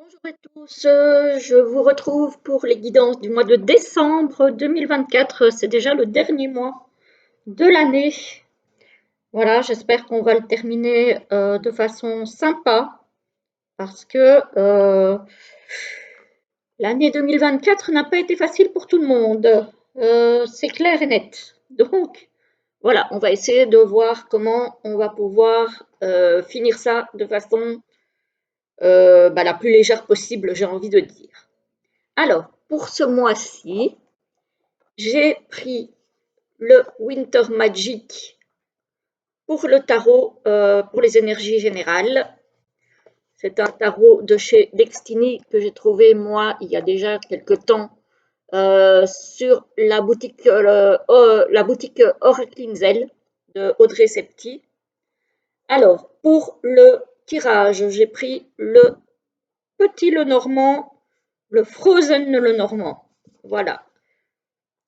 Bonjour à tous, je vous retrouve pour les guidances du mois de décembre 2024. C'est déjà le dernier mois de l'année. Voilà, j'espère qu'on va le terminer de façon sympa parce que l'année 2024 n'a pas été facile pour tout le monde. C'est clair et net. Donc, voilà, on va essayer de voir comment on va pouvoir finir ça de façon la plus légère possible, j'ai envie de dire. Alors, pour ce mois-ci, j'ai pris le Winter Magic pour le tarot, pour les énergies générales. C'est un tarot de chez Destiny que j'ai trouvé, moi, il y a déjà quelques temps, sur la boutique Oracle Inzel de Audrey Septi. Alors, pour le tirage, j'ai pris le petit Lenormand, le Frozen Lenormand. Voilà.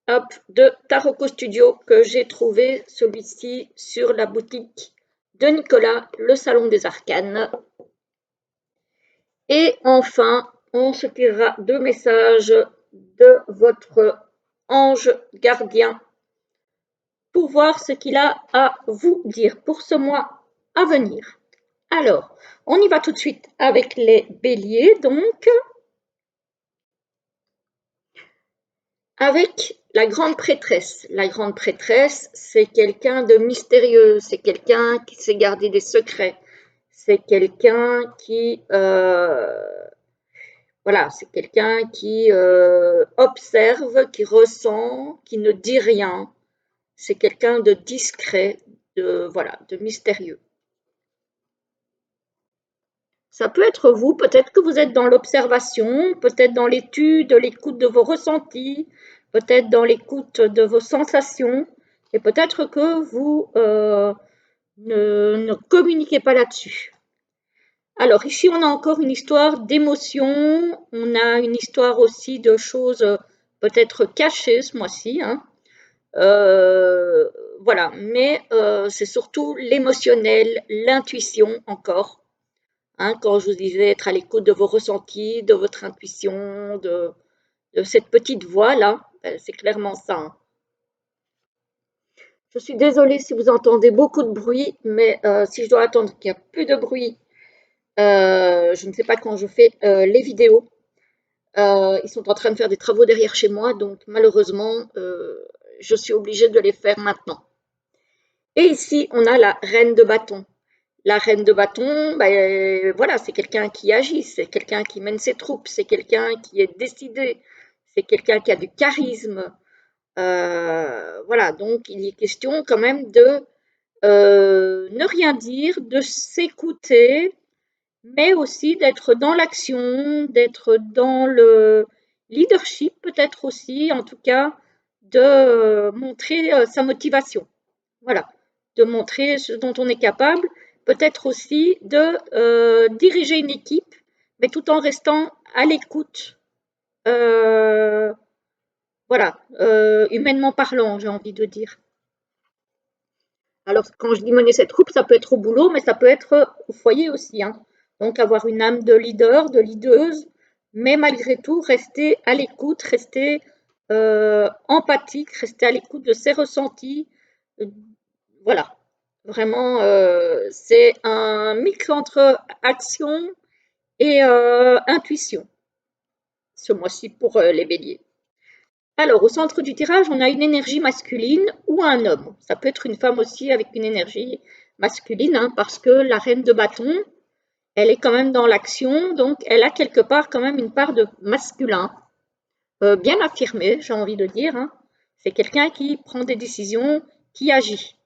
Hop, de Taroko Studio que j'ai trouvé celui-ci sur la boutique de Nicolas, le Salon des Arcanes. Et enfin, on se tirera deux messages de votre ange gardien pour voir ce qu'il a à vous dire pour ce mois à venir. Alors, on y va tout de suite avec les béliers, donc. Avec la grande prêtresse. La grande prêtresse, c'est quelqu'un de mystérieux, c'est quelqu'un qui sait garder des secrets, c'est quelqu'un qui, voilà, c'est quelqu'un qui observe, qui ressent, qui ne dit rien. C'est quelqu'un de discret, voilà, de mystérieux. Ça peut être vous, peut-être que vous êtes dans l'observation, peut-être dans l'étude, l'écoute de vos ressentis, peut-être dans l'écoute de vos sensations, et peut-être que vous ne communiquez pas là-dessus. Alors ici, on a encore une histoire d'émotion, on a une histoire aussi de choses peut-être cachées ce mois-ci, hein. Voilà, mais c'est surtout l'émotionnel, l'intuition encore. Hein, quand je vous disais être à l'écoute de vos ressentis, de votre intuition, de cette petite voix-là, c'est clairement ça. Hein. Je suis désolée si vous entendez beaucoup de bruit, mais si je dois attendre qu'il n'y a plus de bruit, je ne sais pas quand je fais les vidéos. Ils sont en train de faire des travaux derrière chez moi, donc malheureusement, je suis obligée de les faire maintenant. Et ici, on a la reine de bâton. La reine de bâton, voilà, c'est quelqu'un qui agit, c'est quelqu'un qui mène ses troupes, c'est quelqu'un qui est décidé, c'est quelqu'un qui a du charisme. Voilà, donc il est question quand même de ne rien dire, de s'écouter, mais aussi d'être dans l'action, d'être dans le leadership peut-être aussi, en tout cas, de montrer sa motivation. Voilà, de montrer ce dont on est capable, peut-être aussi de diriger une équipe, mais tout en restant à l'écoute, euh, voilà, humainement parlant, j'ai envie de dire. Alors, quand je dis mener cette troupe, ça peut être au boulot, mais ça peut être au foyer aussi. Hein. Donc, avoir une âme de leader, de leaduse, mais malgré tout, rester à l'écoute, rester empathique, rester à l'écoute de ses ressentis. Voilà, vraiment, c'est un mix entre action et intuition, ce mois-ci pour les béliers. Alors, au centre du tirage, on a une énergie masculine ou un homme. Ça peut être une femme aussi avec une énergie masculine, hein, parce que la reine de bâton, elle est quand même dans l'action, donc elle a quelque part quand même une part de masculin, bien affirmée, j'ai envie de dire. Hein. C'est quelqu'un qui prend des décisions, qui agit.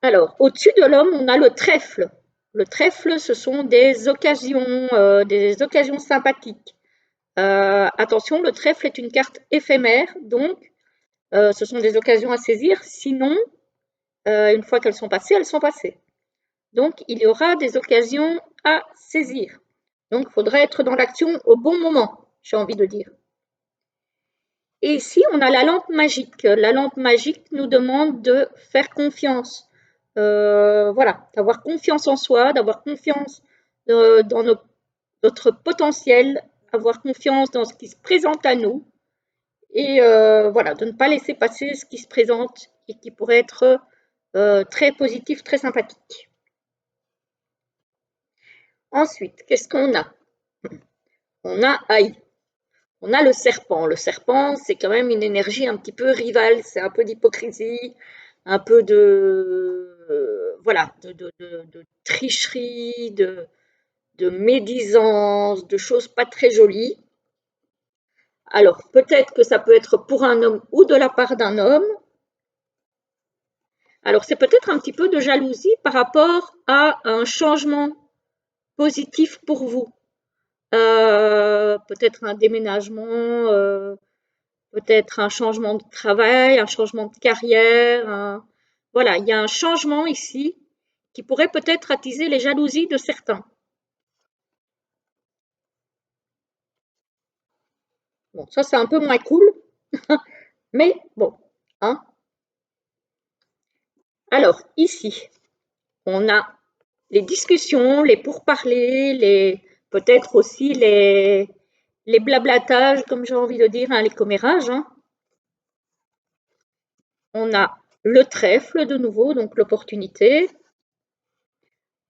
Alors, au-dessus de l'homme, on a le trèfle. Le trèfle, ce sont des occasions sympathiques. Attention, le trèfle est une carte éphémère, donc ce sont des occasions à saisir. Sinon, une fois qu'elles sont passées, elles sont passées. Donc, il y aura des occasions à saisir. Donc, il faudrait être dans l'action au bon moment, j'ai envie de dire. Et ici, on a la lampe magique. La lampe magique nous demande de faire confiance, voilà, d'avoir confiance en soi, d'avoir confiance dans notre potentiel, avoir confiance dans ce qui se présente à nous et voilà, de ne pas laisser passer ce qui se présente et qui pourrait être très positif, très sympathique. Ensuite, qu'est-ce qu'on a? On a Aïe. On a le serpent. Le serpent, c'est quand même une énergie un petit peu rivale, c'est un peu d'hypocrisie, un peu voilà, de tricherie, de médisance, de choses pas très jolies. Alors, peut-être que ça peut être pour un homme ou de la part d'un homme. Alors, c'est peut-être un petit peu de jalousie par rapport à un changement positif pour vous. Peut-être un déménagement, peut-être un changement de travail, un changement de carrière. Voilà, il y a un changement ici qui pourrait peut-être attiser les jalousies de certains. Bon, ça c'est un peu moins cool, mais bon. Hein. Alors, ici, on a les discussions, les pourparlers, peut-être aussi les blablatages, comme j'ai envie de dire, hein, les commérages. Hein. On a le trèfle de nouveau, donc l'opportunité,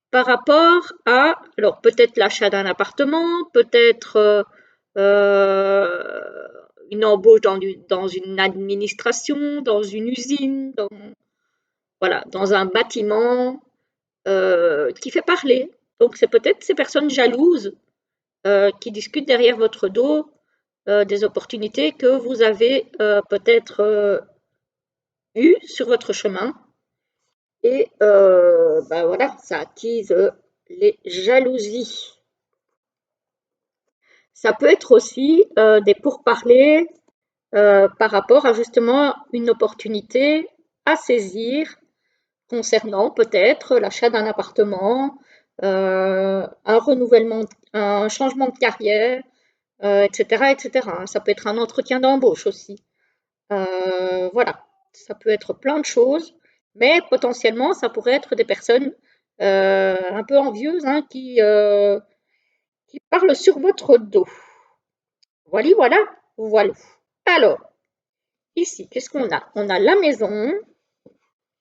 par rapport à, alors peut-être l'achat d'un appartement, peut-être une embauche dans une administration, dans une usine, voilà, dans un bâtiment qui fait parler. Donc c'est peut-être ces personnes jalouses qui discutent derrière votre dos des opportunités que vous avez peut-être eues sur votre chemin. Et ben voilà, ça attise les jalousies. Ça peut être aussi des pourparlers par rapport à justement une opportunité à saisir concernant peut-être l'achat d'un appartement, un renouvellement, un changement de carrière, etc., etc. Ça peut être un entretien d'embauche aussi. Voilà, ça peut être plein de choses, mais potentiellement, ça pourrait être des personnes un peu envieuses hein, qui parlent sur votre dos. Voilà, voilà, voilà. Alors, ici, qu'est-ce qu'on a? On a la maison,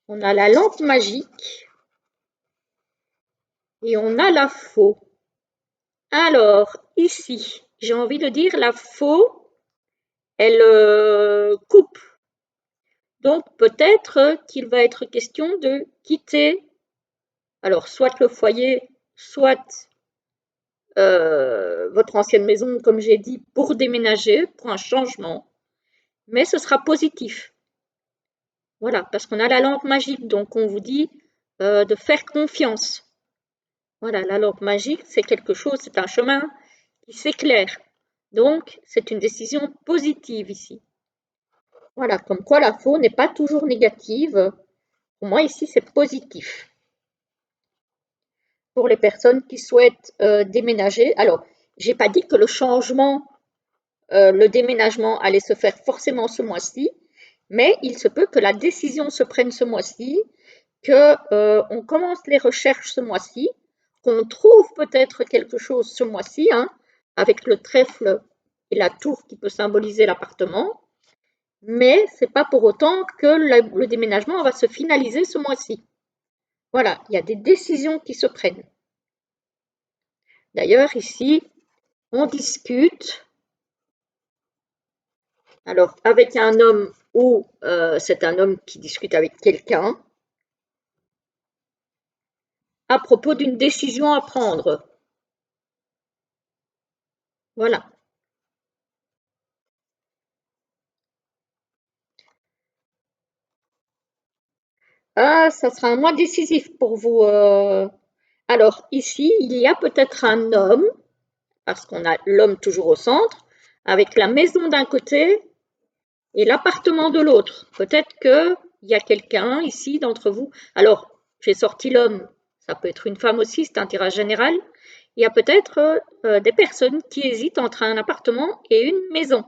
on a la lampe magique et on a la faux. Alors, ici, j'ai envie de dire la faux, elle coupe. Donc, peut-être qu'il va être question de quitter, alors, soit le foyer, soit votre ancienne maison, comme j'ai dit, pour déménager, pour un changement, mais ce sera positif. Voilà, parce qu'on a la lampe magique, donc on vous dit de faire confiance. Voilà, la lampe magique, c'est quelque chose, c'est un chemin qui s'éclaire. Donc, c'est une décision positive ici. Voilà, comme quoi la faux n'est pas toujours négative. Pour moi, ici, c'est positif. Pour les personnes qui souhaitent déménager, alors, j'ai pas dit que le changement, le déménagement allait se faire forcément ce mois-ci, mais il se peut que la décision se prenne ce mois-ci, qu'on commence les recherches ce mois-ci, qu'on trouve peut-être quelque chose ce mois-ci, hein, avec le trèfle et la tour qui peut symboliser l'appartement, mais c'est pas pour autant que le déménagement va se finaliser ce mois-ci. Voilà, il y a des décisions qui se prennent. D'ailleurs, ici, on discute, alors avec un homme ou c'est un homme qui discute avec quelqu'un, à propos d'une décision à prendre. Voilà. Ah, ça sera un mois décisif pour vous. Alors ici, il y a peut-être un homme, parce qu'on a l'homme toujours au centre, avec la maison d'un côté et l'appartement de l'autre. Peut-être qu'il y a quelqu'un ici d'entre vous. Alors, j'ai sorti l'homme, ça peut être une femme aussi, c'est un tirage général. Il y a peut-être des personnes qui hésitent entre un appartement et une maison.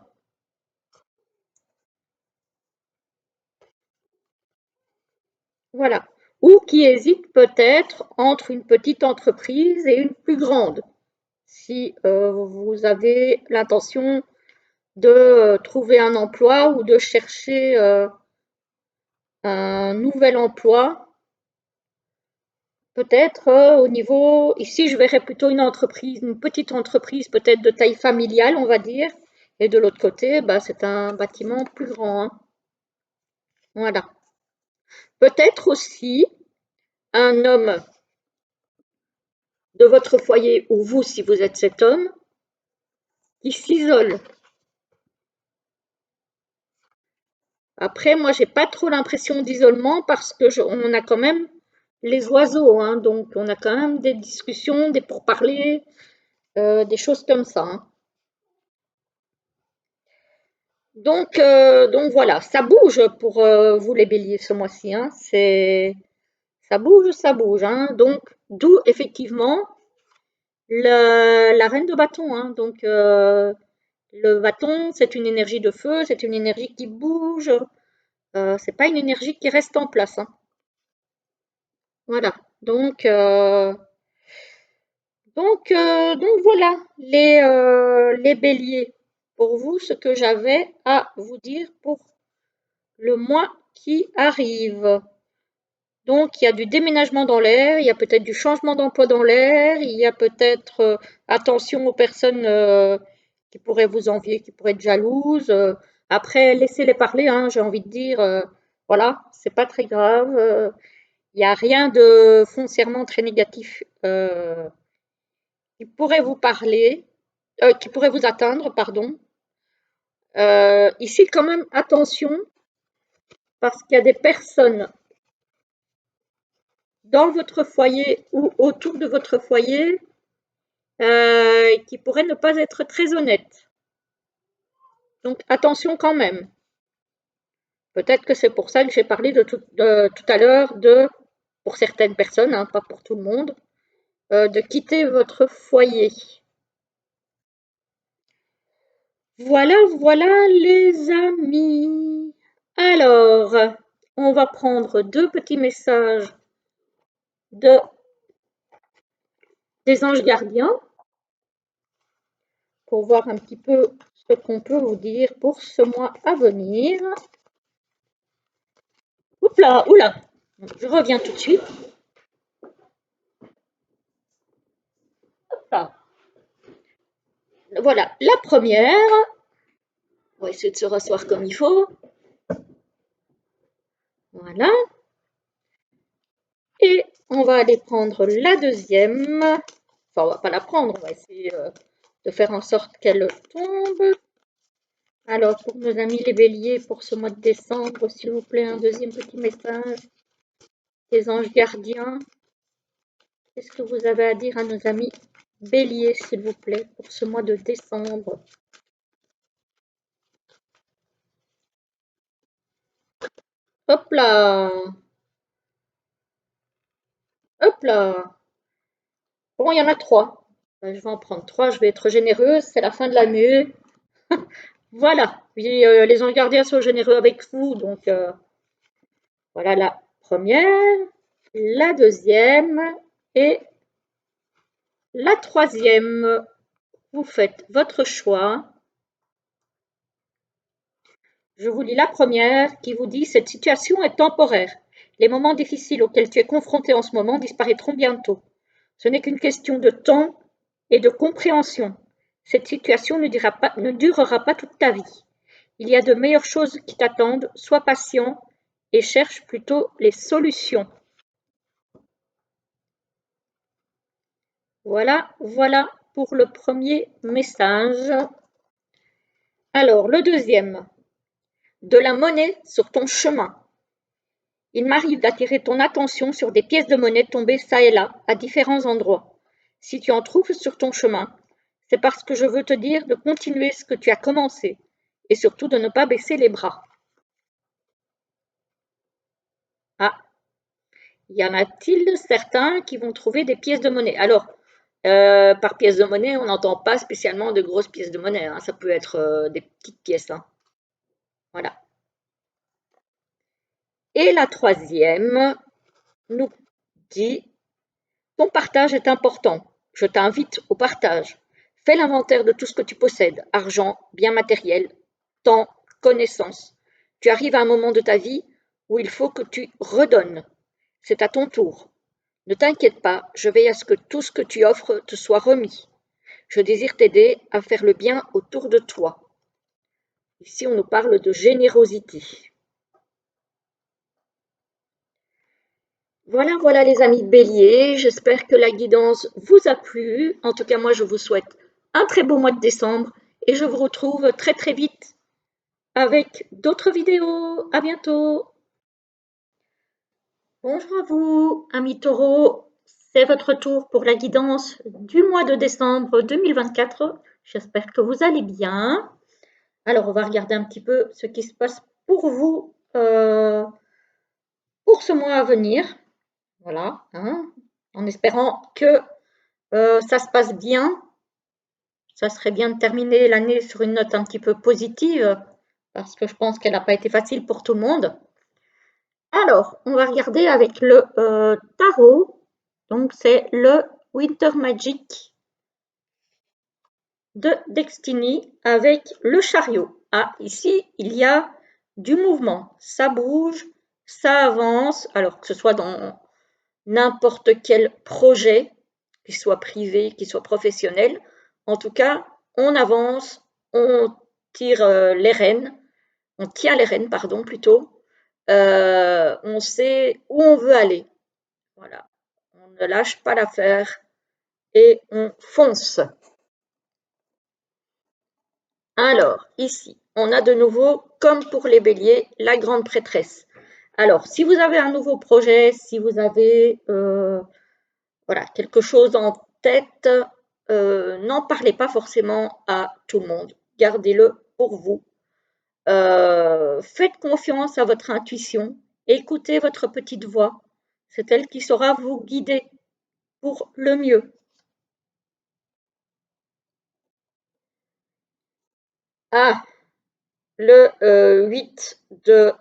Voilà. ou qui hésite peut-être entre une petite entreprise et une plus grande. Si vous avez l'intention de trouver un emploi ou de chercher un nouvel emploi, peut-être au niveau, ici je verrais plutôt une entreprise, une petite entreprise peut-être de taille familiale, on va dire, et de l'autre côté, bah, c'est un bâtiment plus grand, hein. Voilà. Peut-être aussi un homme de votre foyer, ou vous si vous êtes cet homme, qui s'isole. Après, moi, j'ai pas trop l'impression d'isolement parce que on a quand même les oiseaux, hein, donc on a quand même des discussions, des pourparlers, des choses comme ça, hein. Donc voilà, ça bouge pour vous les béliers ce mois-ci, hein. Ça bouge, hein. Donc d'où effectivement la reine de bâton, hein. Donc le bâton, c'est une énergie de feu, c'est une énergie qui bouge. C'est pas une énergie qui reste en place, hein. Voilà. Donc donc voilà les béliers. Pour vous, ce que j'avais à vous dire pour le mois qui arrive. Donc, il y a du déménagement dans l'air, il y a peut-être du changement d'emploi dans l'air, il y a peut-être attention aux personnes qui pourraient vous envier, qui pourraient être jalouses. Après, laissez-les parler, hein, j'ai envie de dire, voilà, c'est pas très grave. Il n'y a rien de foncièrement très négatif qui pourrait vous parler, qui pourrait vous atteindre, pardon. Ici, quand même, attention, parce qu'il y a des personnes dans votre foyer ou autour de votre foyer qui pourraient ne pas être très honnêtes. Donc attention quand même. Peut-être que c'est pour ça que j'ai parlé tout à l'heure pour certaines personnes, hein, pas pour tout le monde, de quitter votre foyer. Voilà, voilà les amis. Alors, on va prendre deux petits messages de, des anges gardiens pour voir un petit peu ce qu'on peut vous dire pour ce mois à venir. Oups là, oula, je reviens tout de suite. Là. Voilà, la première. On va essayer de se rasseoir comme il faut. Voilà. Et on va aller prendre la deuxième. Enfin, on va pas la prendre, on va essayer de faire en sorte qu'elle tombe. Alors, pour nos amis les béliers, pour ce mois de décembre, s'il vous plaît, un deuxième petit message des anges gardiens. Qu'est-ce que vous avez à dire à nos amis béliers, s'il vous plaît, pour ce mois de décembre? Hop là! Hop là! Bon, il y en a trois. Je vais en prendre trois, je vais être généreuse, c'est la fin de l'année. Voilà, puis, les anges gardiens sont généreux avec vous, donc voilà la première, la deuxième et la troisième. Vous faites votre choix. Je vous lis la première qui vous dit: cette situation est temporaire. Les moments difficiles auxquels tu es confronté en ce moment disparaîtront bientôt. Ce n'est qu'une question de temps et de compréhension. Cette situation ne durera pas toute ta vie. Il y a de meilleures choses qui t'attendent. Sois patient et cherche plutôt les solutions. Voilà, voilà pour le premier message. Alors, le deuxième. De la monnaie sur ton chemin. Il m'arrive d'attirer ton attention sur des pièces de monnaie tombées çà et là, à différents endroits. Si tu en trouves sur ton chemin, c'est parce que je veux te dire de continuer ce que tu as commencé et surtout de ne pas baisser les bras. Ah, y en a-t-il certains qui vont trouver des pièces de monnaie? Alors, par pièces de monnaie, on n'entend pas spécialement de grosses pièces de monnaie, hein. Ça peut être des petites pièces, hein. Voilà. Et la troisième, nous dit: ton partage est important. Je t'invite au partage. Fais l'inventaire de tout ce que tu possèdes, argent, biens matériels, temps, connaissances. Tu arrives à un moment de ta vie où il faut que tu redonnes. C'est à ton tour. Ne t'inquiète pas, je veille à ce que tout ce que tu offres te soit remis. Je désire t'aider à faire le bien autour de toi. Ici, on nous parle de générosité. Voilà, voilà les amis de Bélier, j'espère que la guidance vous a plu. En tout cas, moi, je vous souhaite un très beau mois de décembre et je vous retrouve très très vite avec d'autres vidéos. À bientôt. Bonjour à vous, amis taureaux. C'est votre tour pour la guidance du mois de décembre 2024. J'espère que vous allez bien. Alors, on va regarder un petit peu ce qui se passe pour vous pour ce mois à venir. Voilà, hein, en espérant que ça se passe bien. Ça serait bien de terminer l'année sur une note un petit peu positive, parce que je pense qu'elle n'a pas été facile pour tout le monde. Alors, on va regarder avec le tarot. Donc, c'est le Winter Magic de Destiny avec le chariot. Ah, ici, il y a du mouvement. Ça bouge, ça avance, alors que ce soit dans n'importe quel projet, qu'il soit privé, qu'il soit professionnel. En tout cas, on avance, on tire les rênes, on tient les rênes, pardon, plutôt. On sait où on veut aller. Voilà. On ne lâche pas l'affaire et on fonce. Alors, ici, on a de nouveau, comme pour les béliers, la grande prêtresse. Alors, si vous avez un nouveau projet, si vous avez voilà, quelque chose en tête, n'en parlez pas forcément à tout le monde. Gardez-le pour vous. Faites confiance à votre intuition. Écoutez votre petite voix. C'est elle qui saura vous guider pour le mieux. Ah, le 8 de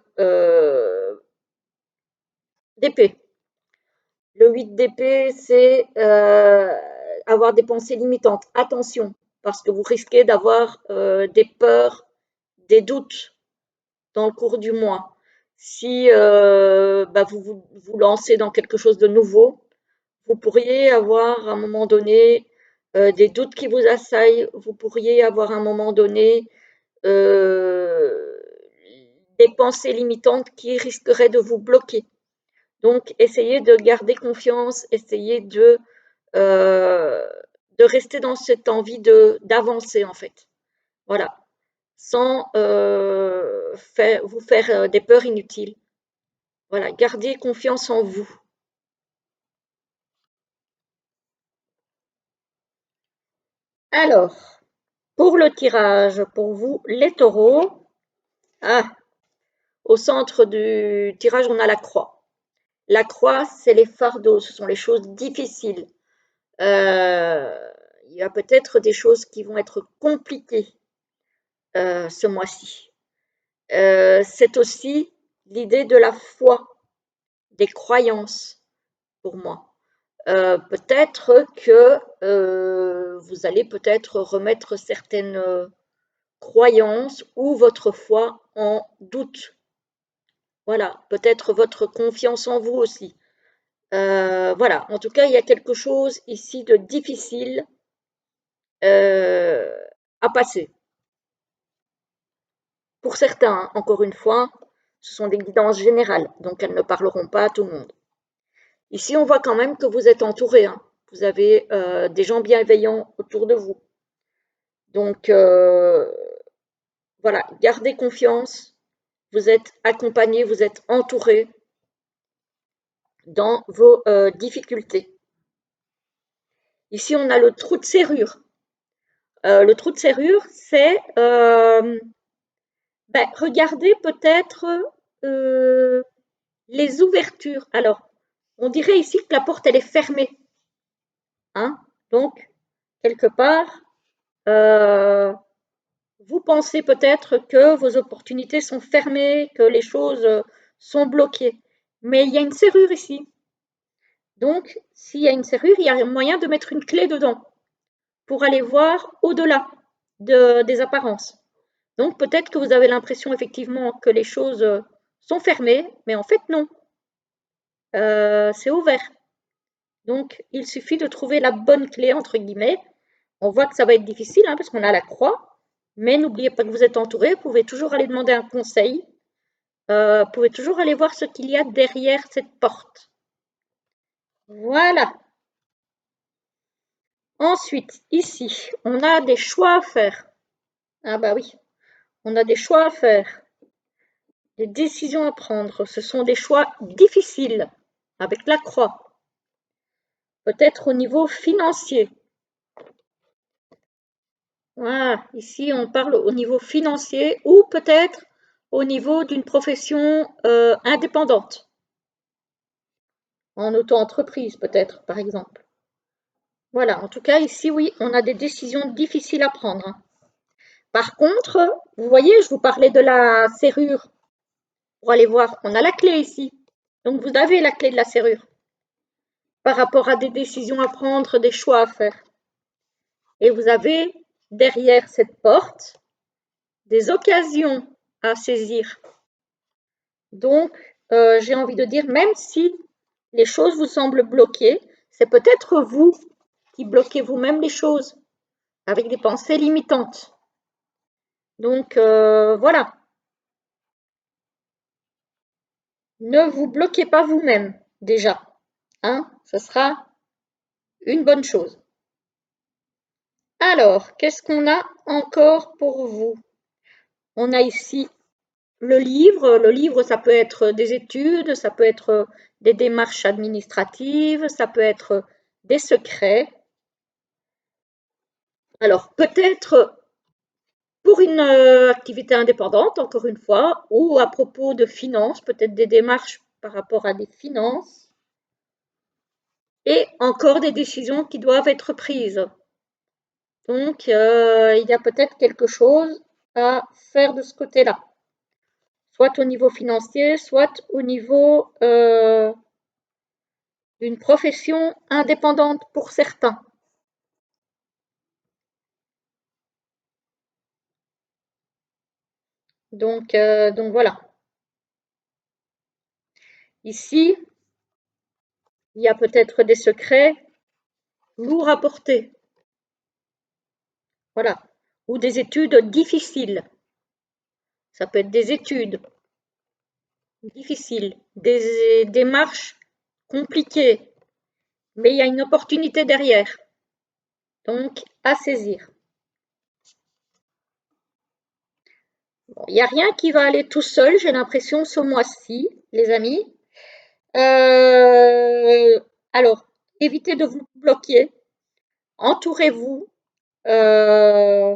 d'épée. Le 8 d'épée, c'est avoir des pensées limitantes. Attention, parce que vous risquez d'avoir des peurs, des doutes dans le cours du mois. Si vous lancez dans quelque chose de nouveau, vous pourriez avoir à un moment donné des doutes qui vous assaillent, vous pourriez avoir à un moment donné euh, des pensées limitantes qui risqueraient de vous bloquer. Donc, essayez de garder confiance, essayez euh, de rester dans cette envie d'avancer en fait. Voilà, sans vous faire des peurs inutiles. Voilà, gardez confiance en vous. Alors, pour le tirage, pour vous, les taureaux, ah, au centre du tirage, on a la croix. La croix, c'est les fardeaux, ce sont les choses difficiles. Il y a peut-être des choses qui vont être compliquées ce mois-ci. C'est aussi l'idée de la foi, des croyances pour moi. Peut-être que vous allez peut-être remettre certaines croyances ou votre foi en doute. Voilà, peut-être votre confiance en vous aussi. Voilà, en tout cas, il y a quelque chose ici de difficile à passer. Pour certains, encore une fois, ce sont des guidances générales, donc elles ne parleront pas à tout le monde. Ici, on voit quand même que vous êtes entouré. Hein. Vous avez des gens bienveillants autour de vous. Donc, voilà, gardez confiance. Vous êtes accompagné, vous êtes entouré dans vos difficultés. Ici, on a le trou de serrure. Le trou de serrure, c'est regardez peut-être les ouvertures. Alors, on dirait ici que la porte, elle est fermée. Hein. Donc, quelque part, vous pensez peut-être que vos opportunités sont fermées, que les choses sont bloquées. Mais il y a une serrure ici. Donc, s'il y a une serrure, il y a moyen de mettre une clé dedans pour aller voir au-delà des apparences. Donc, peut-être que vous avez l'impression effectivement que les choses sont fermées, mais en fait, non. C'est ouvert. Donc, il suffit de trouver la bonne clé, entre guillemets. On voit que ça va être difficile hein, parce qu'on a la croix, mais n'oubliez pas que vous êtes entouré. Vous pouvez toujours aller demander un conseil. Vous pouvez toujours aller voir ce qu'il y a derrière cette porte. Voilà. Ensuite, ici, on a des choix à faire. Ah bah oui, on a des choix à faire, des décisions à prendre. Ce sont des choix difficiles avec la croix. Peut-être au niveau financier. Voilà, ici on parle au niveau financier ou peut-être au niveau d'une profession indépendante, en auto-entreprise peut-être par exemple. Voilà, en tout cas ici oui, on a des décisions difficiles à prendre. Hein. Par contre, vous voyez, je vous parlais de la serrure. Pour aller voir, on a la clé ici. Donc vous avez la clé de la serrure par rapport à des décisions à prendre, des choix à faire. Et vous avez derrière cette porte des occasions à saisir. Donc, j'ai envie de dire, même si les choses vous semblent bloquées, c'est peut-être vous qui bloquez vous-même les choses avec des pensées limitantes. Donc, voilà. Ne vous bloquez pas vous-même, déjà. Hein, ce sera une bonne chose. Alors, qu'est-ce qu'on a encore pour vous? On a ici le livre. Le livre, ça peut être des études, ça peut être des démarches administratives, ça peut être des secrets. Alors, peut-être pour une activité indépendante, encore une fois, ou à propos de finances, peut-être des démarches par rapport à des finances, et encore des décisions qui doivent être prises. Donc, il y a peut-être quelque chose à faire de ce côté-là, soit au niveau financier, soit au niveau d'une profession indépendante pour certains. Donc voilà. Ici, il y a peut-être des secrets lourds à porter, voilà, ou des études difficiles. Ça peut être des études difficiles, des démarches compliquées, mais il y a une opportunité derrière, donc à saisir. Bon, il n'y a rien qui va aller tout seul, j'ai l'impression, ce mois-ci, les amis. Euh, alors, évitez de vous bloquer, entourez-vous, euh,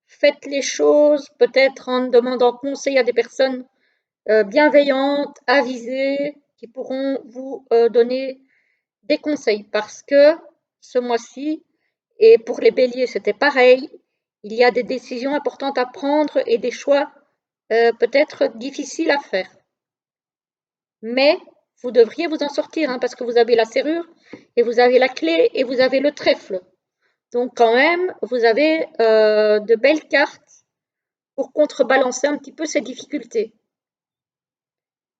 faites les choses peut-être en demandant conseil à des personnes bienveillantes, avisées, qui pourront vous donner des conseils. Parce que ce mois-ci, et pour les béliers, c'était pareil, il y a des décisions importantes à prendre et des choix peut-être difficiles à faire. Mais vous devriez vous en sortir hein, parce que vous avez la serrure et vous avez la clé et vous avez le trèfle. Donc quand même, vous avez de belles cartes pour contrebalancer un petit peu ces difficultés.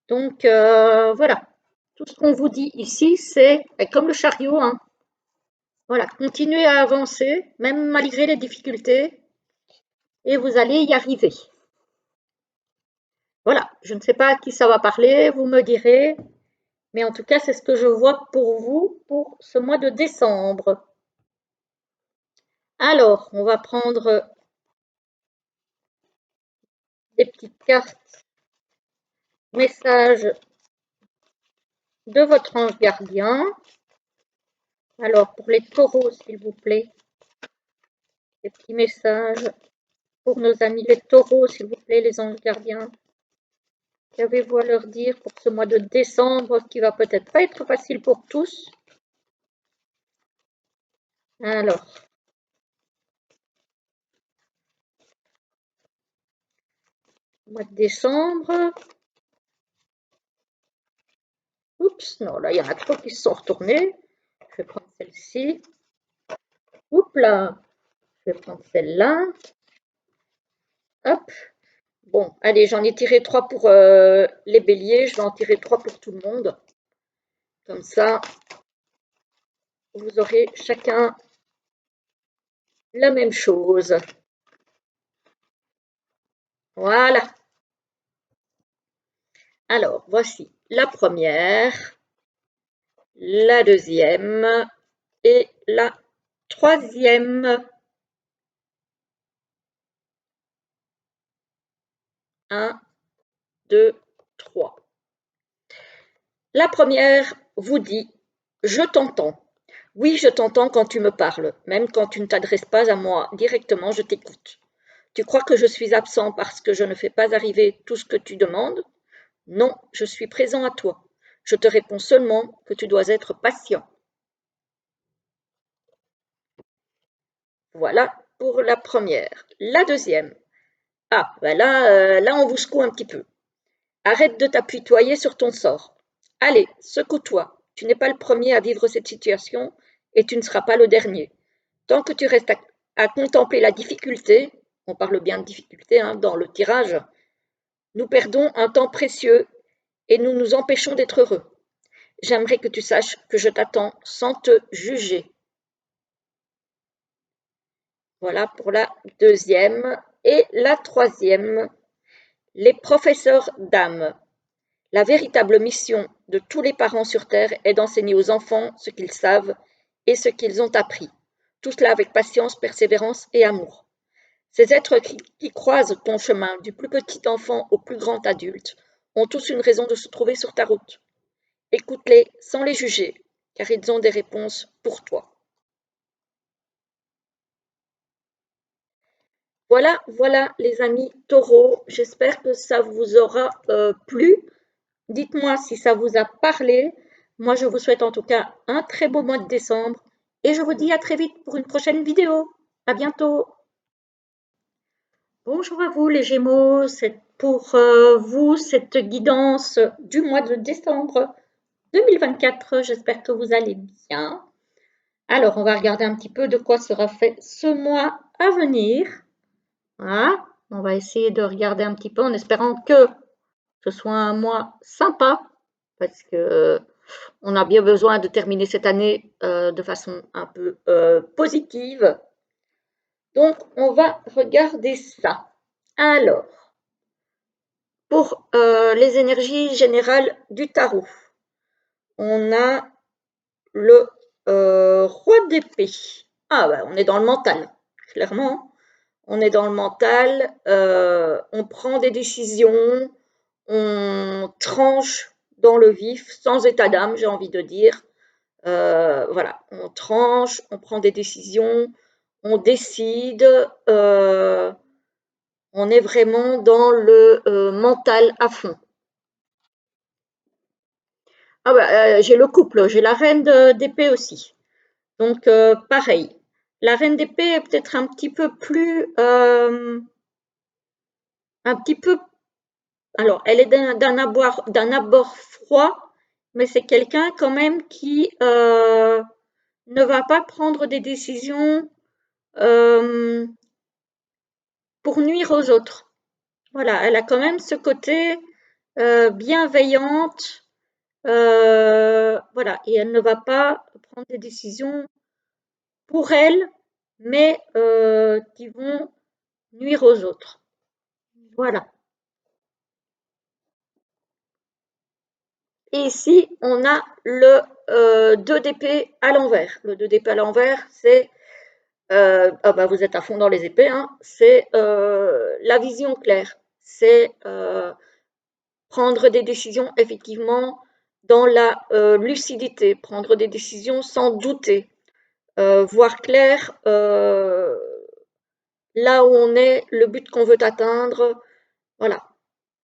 Donc voilà, tout ce qu'on vous dit ici, c'est comme le chariot, hein. Voilà, continuez à avancer, même malgré les difficultés, et vous allez y arriver. Voilà, je ne sais pas à qui ça va parler, vous me direz, mais en tout cas, c'est ce que je vois pour vous pour ce mois de décembre. Alors, on va prendre des petites cartes messages de votre ange gardien. Alors, pour les taureaux, s'il vous plaît, des petits messages pour nos amis les taureaux, s'il vous plaît, les anges gardiens. Qu'avez-vous à leur dire pour ce mois de décembre qui va peut-être pas être facile pour tous? Alors, mois de décembre. Oups, Oups, non, là, il y en a trop qui se sont retournés. Je vais prendre celle-ci. Oups là, je vais prendre celle-là. Hop. Bon, allez, j'en ai tiré 3 pour les béliers. Je vais en tirer 3 pour tout le monde. Comme ça, vous aurez chacun la même chose. Voilà. Alors, voici la première, la deuxième et la troisième. 1, 2, 3. La première vous dit « Je t'entends ». Oui, je t'entends quand tu me parles, même quand tu ne t'adresses pas à moi directement, je t'écoute. Tu crois que je suis absent parce que je ne fais pas arriver tout ce que tu demandes? Non, je suis présent à toi. Je te réponds seulement que tu dois être patient. Voilà pour la première. La deuxième. Ah, ben là, on vous secoue un petit peu. Arrête de t'apitoyer sur ton sort. Allez, secoue-toi. Tu n'es pas le premier à vivre cette situation et tu ne seras pas le dernier. Tant que tu restes à contempler la difficulté, on parle bien de difficulté dans le tirage, nous perdons un temps précieux et nous nous empêchons d'être heureux. J'aimerais que tu saches que je t'attends sans te juger. Voilà pour la deuxième. Et la troisième, les professeurs d'âme. La véritable mission de tous les parents sur Terre est d'enseigner aux enfants ce qu'ils savent et ce qu'ils ont appris. Tout cela avec patience, persévérance et amour. Ces êtres qui croisent ton chemin, du plus petit enfant au plus grand adulte, ont tous une raison de se trouver sur ta route. Écoute-les sans les juger, car ils ont des réponses pour toi. Voilà, voilà les amis taureaux, j'espère que ça vous aura plu. Dites-moi si ça vous a parlé. Moi, je vous souhaite en tout cas un très beau mois de décembre et je vous dis à très vite pour une prochaine vidéo. À bientôt. Bonjour à vous les Gémeaux, c'est pour vous cette guidance du mois de décembre 2024. J'espère que vous allez bien. Alors, on va regarder un petit peu de quoi sera fait ce mois à venir. Voilà, on va essayer de regarder un petit peu en espérant que ce soit un mois sympa parce que on a bien besoin de terminer cette année de façon un peu positive. Donc, on va regarder ça. Alors, pour les énergies générales du tarot, on a le roi d'épée. Ah, bah, on est dans le mental, clairement. On est dans le mental, on prend des décisions, on tranche dans le vif, sans état d'âme, j'ai envie de dire. Voilà, on tranche, on prend des décisions, on décide, on est vraiment dans le mental à fond. Ah bah, j'ai le couple, j'ai la reine d'épée aussi. Donc pareil, la reine d'épée est peut-être un petit peu plus, un petit peu, alors elle est d'un abord froid, mais c'est quelqu'un quand même qui ne va pas prendre des décisions pour nuire aux autres. Voilà, elle a quand même ce côté bienveillante, voilà, et elle ne va pas prendre des décisions pour elle, mais qui vont nuire aux autres. Voilà. Et ici, on a le 2 d'épée à l'envers. Le 2 d'épée à l'envers, c'est ah bah vous êtes à fond dans les épées, hein, c'est la vision claire. C'est prendre des décisions effectivement dans la lucidité, prendre des décisions sans douter, voir clair là où on est, le but qu'on veut atteindre. Voilà,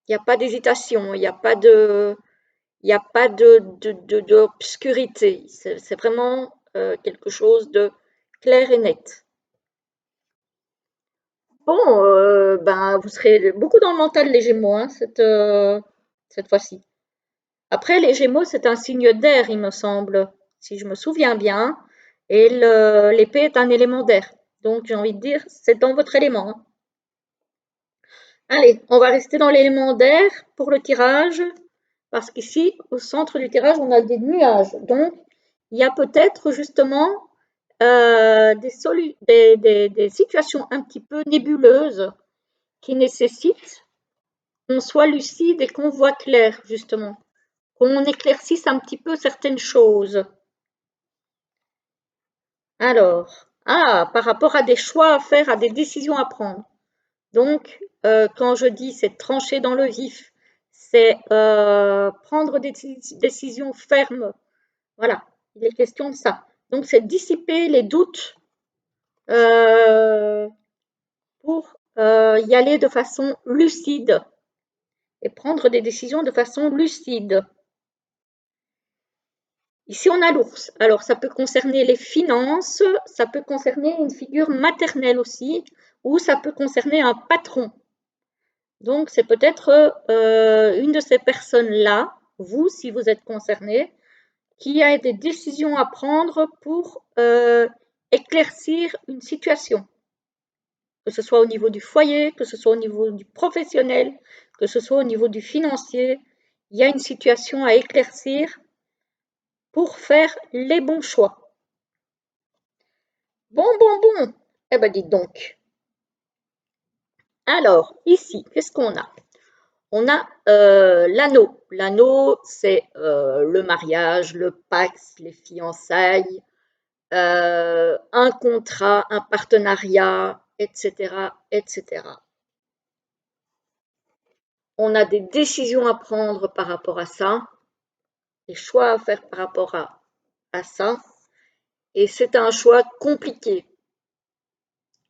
il n'y a pas d'hésitation, il n'y a pas de, il n'y a pas d'obscurité. C'est vraiment quelque chose de clair et net. Bon, ben, vous serez beaucoup dans le mental, les Gémeaux, hein, cette fois-ci. Après, les Gémeaux, c'est un signe d'air, il me semble, si je me souviens bien. Et l'épée est un élément d'air. Donc, j'ai envie de dire, c'est dans votre élément, hein. Allez, on va rester dans l'élément d'air pour le tirage, parce qu'ici, au centre du tirage, on a des nuages. Donc, il y a peut-être justement des situations un petit peu nébuleuses qui nécessitent qu'on soit lucide et qu'on voit clair, justement, qu'on éclaircisse un petit peu certaines choses. Alors, par rapport à des choix à faire, à des décisions à prendre. Donc, quand je dis c'est trancher dans le vif, c'est prendre des décisions fermes. Voilà, il est question de ça. Donc, c'est dissiper les doutes pour y aller de façon lucide et prendre des décisions de façon lucide. Ici, on a l'ours. Alors, ça peut concerner les finances, ça peut concerner une figure maternelle aussi, ou ça peut concerner un patron. Donc, c'est peut-être une de ces personnes-là, vous, si vous êtes concerné, qui a des décisions à prendre pour éclaircir une situation, que ce soit au niveau du foyer, que ce soit au niveau du professionnel, que ce soit au niveau du financier. Il y a une situation à éclaircir pour faire les bons choix. Bon, bon, bon. Eh ben, dites donc. Alors, ici, qu'est-ce qu'on a? On a l'anneau. L'anneau, c'est le mariage, le pax, les fiançailles, un contrat, un partenariat, etc., etc. On a des décisions à prendre par rapport à ça, des choix à faire par rapport à ça, et c'est un choix compliqué.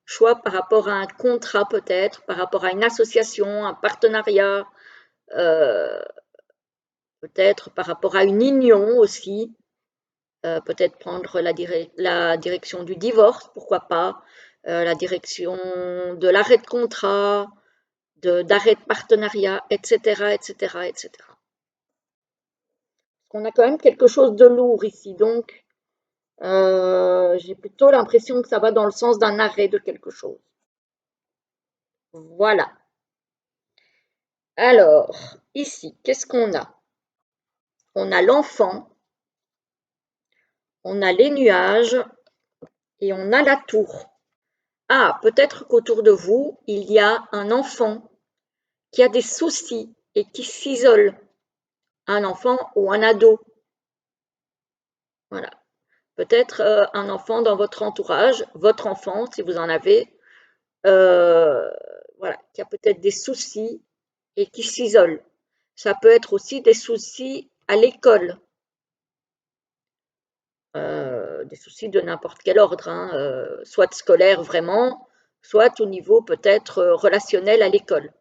Choix par rapport à un contrat peut-être, par rapport à une association, un partenariat, euh, peut-être par rapport à une union aussi, peut-être prendre la direction du divorce, pourquoi pas, la direction de l'arrêt de contrat, d'arrêt de partenariat, etc., etc., etc. On a quand même quelque chose de lourd ici, donc j'ai plutôt l'impression que ça va dans le sens d'un arrêt de quelque chose. Voilà. Alors, ici, qu'est-ce qu'on a? On a l'enfant, on a les nuages et on a la tour. Peut-être qu'autour de vous, il y a un enfant qui a des soucis et qui s'isole. Un enfant ou un ado. Voilà. Peut-être un enfant dans votre entourage, votre enfant, si vous en avez, voilà, qui a peut-être des soucis et qui s'isole. Ça peut être aussi des soucis à l'école, des soucis de n'importe quel ordre, hein, soit scolaire vraiment, soit au niveau peut-être relationnel à l'école.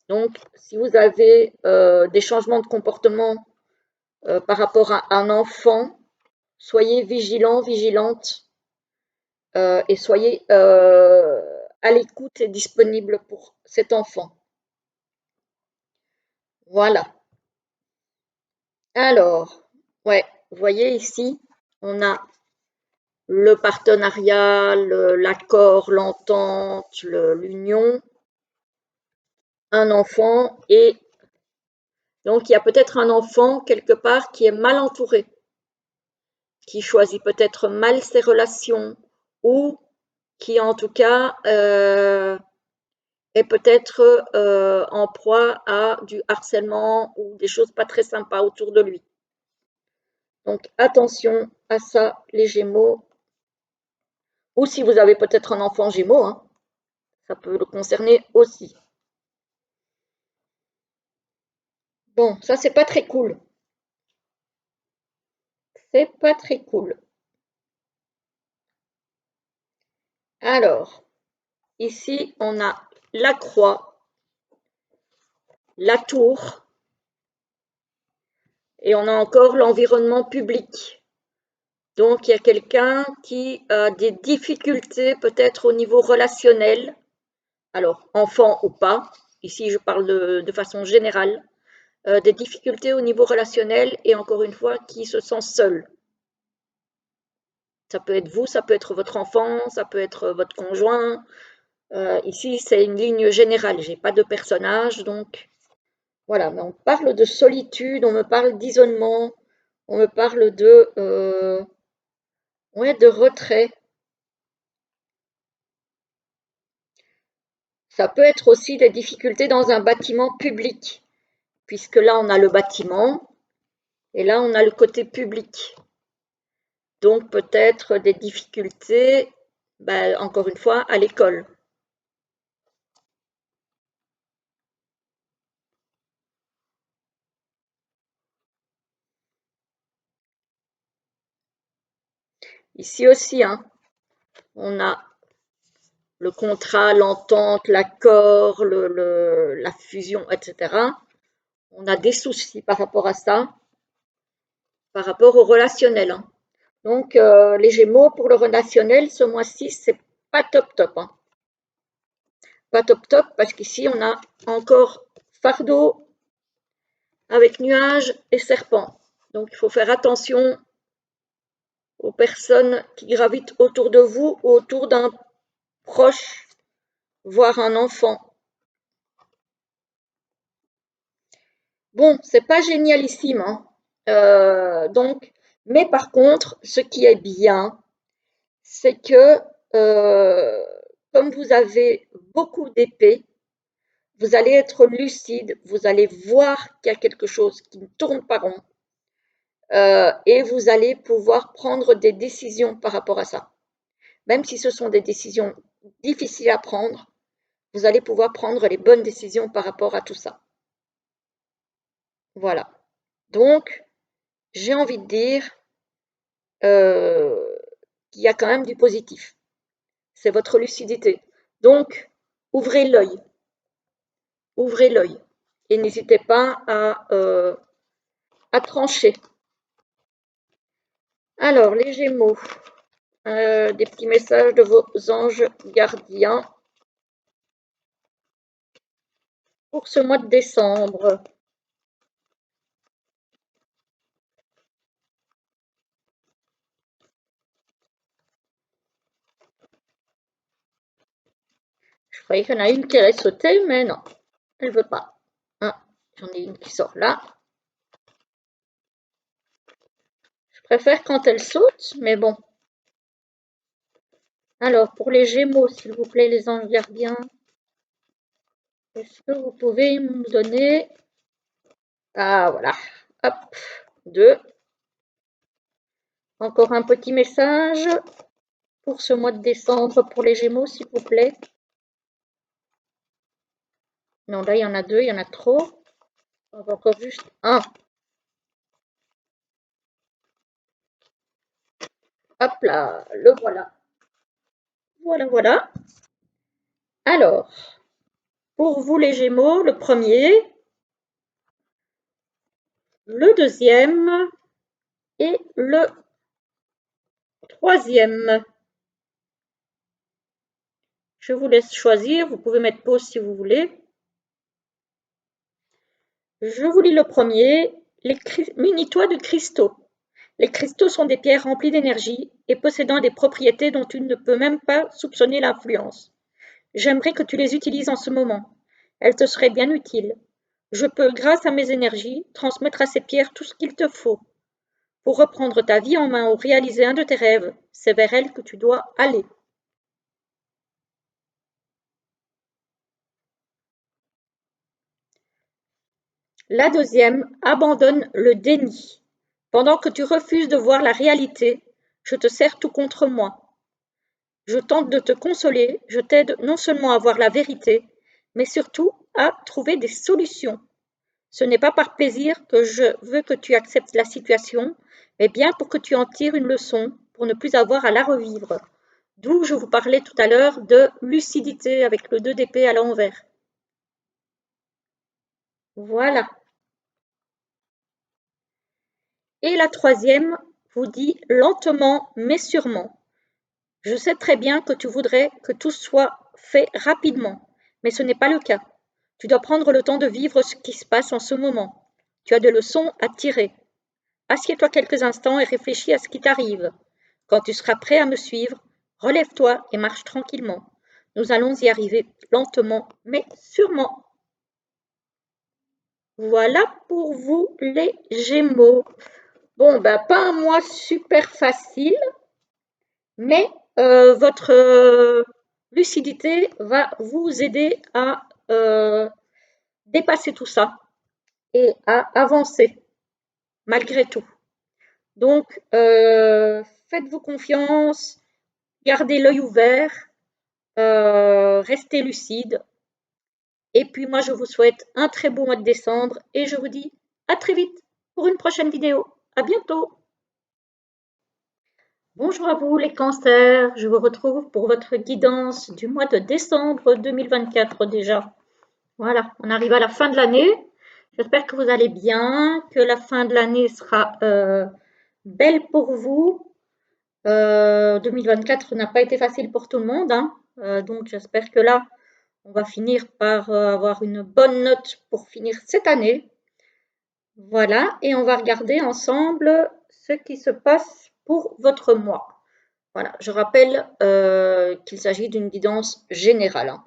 Donc, si vous avez des changements de comportement par rapport à un enfant, soyez vigilant, vigilante et soyez à l'écoute et disponible pour cet enfant. Voilà. Alors, ouais, vous voyez ici, on a le partenariat, l'accord, l'entente, l'union, un enfant et donc il y a peut-être un enfant quelque part qui est mal entouré, qui choisit peut-être mal ses relations ou qui en tout cas est peut-être en proie à du harcèlement ou des choses pas très sympas autour de lui. Donc attention à ça, les Gémeaux. Ou si vous avez peut-être un enfant Gémeaux, hein, ça peut le concerner aussi. Bon, ça c'est pas très cool. C'est pas très cool. Alors, ici on a la croix, la tour, et on a encore l'environnement public. Donc, il y a quelqu'un qui a des difficultés peut-être au niveau relationnel, alors enfant ou pas, ici je parle de façon générale, des difficultés au niveau relationnel et encore une fois, qui se sent seul. Ça peut être vous, ça peut être votre enfant, ça peut être votre conjoint. Ici, c'est une ligne générale, j'ai pas de personnage, donc voilà. Mais on parle de solitude, on me parle d'isolement, on me parle ouais, de retrait. Ça peut être aussi des difficultés dans un bâtiment public, puisque là, on a le bâtiment et là, on a le côté public. Donc, peut-être des difficultés, ben, encore une fois, à l'école. Ici aussi, hein, on a le contrat, l'entente, l'accord, la fusion, etc. On a des soucis par rapport à ça, par rapport au relationnel, hein. Donc, les Gémeaux, pour le relationnel, ce mois-ci, c'est pas top top, hein. Pas top top, parce qu'ici, on a encore fardeau avec nuages et serpents. Donc, il faut faire attention aux personnes qui gravitent autour de vous ou autour d'un proche, voire un enfant. Bon, c'est pas génialissime, hein. Donc, mais par contre, ce qui est bien, c'est que comme vous avez beaucoup d'épées, vous allez être lucide, vous allez voir qu'il y a quelque chose qui ne tourne pas rond, et vous allez pouvoir prendre des décisions par rapport à ça. Même si ce sont des décisions difficiles à prendre, vous allez pouvoir prendre les bonnes décisions par rapport à tout ça. Voilà. Donc, j'ai envie de dire qu'il y a quand même du positif. C'est votre lucidité. Donc, ouvrez l'œil. Ouvrez l'œil. Et n'hésitez pas à trancher. Alors, les Gémeaux, des petits messages de vos anges gardiens pour ce mois de décembre. Je croyais qu'il y en a une qui allait sauter, mais non, elle ne veut pas. Ah, j'en ai une qui sort là. Je préfère quand elle saute, mais bon. Alors, pour les Gémeaux, s'il vous plaît, les anges gardiens, est-ce que vous pouvez me donner... Ah, voilà. Hop, 2. Encore un petit message pour ce mois de décembre pour les Gémeaux, s'il vous plaît. Non, là, il y en a 2, il y en a trop. On va encore juste un. Hop là, le voilà. Voilà, voilà. Alors, pour vous les Gémeaux, le premier, le deuxième et le troisième. Je vous laisse choisir, vous pouvez mettre pause si vous voulez. Je vous lis le premier, munis-toi de cristaux. Les cristaux sont des pierres remplies d'énergie et possédant des propriétés dont tu ne peux même pas soupçonner l'influence. J'aimerais que tu les utilises en ce moment. Elles te seraient bien utiles. Je peux, grâce à mes énergies, transmettre à ces pierres tout ce qu'il te faut. Pour reprendre ta vie en main ou réaliser un de tes rêves, c'est vers elles que tu dois aller. La deuxième, abandonne le déni. Pendant que tu refuses de voir la réalité, je te serre tout contre moi. Je tente de te consoler, je t'aide non seulement à voir la vérité, mais surtout à trouver des solutions. Ce n'est pas par plaisir que je veux que tu acceptes la situation, mais bien pour que tu en tires une leçon, pour ne plus avoir à la revivre. D'où je vous parlais tout à l'heure de lucidité avec le 2 d'épée à l'envers. Voilà. Et la troisième vous dit lentement mais sûrement. Je sais très bien que tu voudrais que tout soit fait rapidement, mais ce n'est pas le cas. Tu dois prendre le temps de vivre ce qui se passe en ce moment. Tu as des leçons à tirer. Assieds-toi quelques instants et réfléchis à ce qui t'arrive. Quand tu seras prêt à me suivre, relève-toi et marche tranquillement. Nous allons y arriver lentement, mais sûrement. Voilà pour vous les Gémeaux. Bon, ben, pas un mois super facile, mais votre lucidité va vous aider à dépasser tout ça et à avancer malgré tout. Donc, faites-vous confiance, gardez l'œil ouvert, restez lucide. Et puis moi, je vous souhaite un très beau mois de décembre et je vous dis à très vite pour une prochaine vidéo. À bientôt. Bonjour à vous les cancers, je vous retrouve pour votre guidance du mois de décembre 2024 déjà. Voilà, on arrive à la fin de l'année. J'espère que vous allez bien, que la fin de l'année sera belle pour vous. 2024 n'a pas été facile pour tout le monde, hein. Donc j'espère que là, on va finir par avoir une bonne note pour finir cette année. Voilà, et on va regarder ensemble ce qui se passe pour votre mois. Voilà, je rappelle qu'il s'agit d'une guidance générale, hein.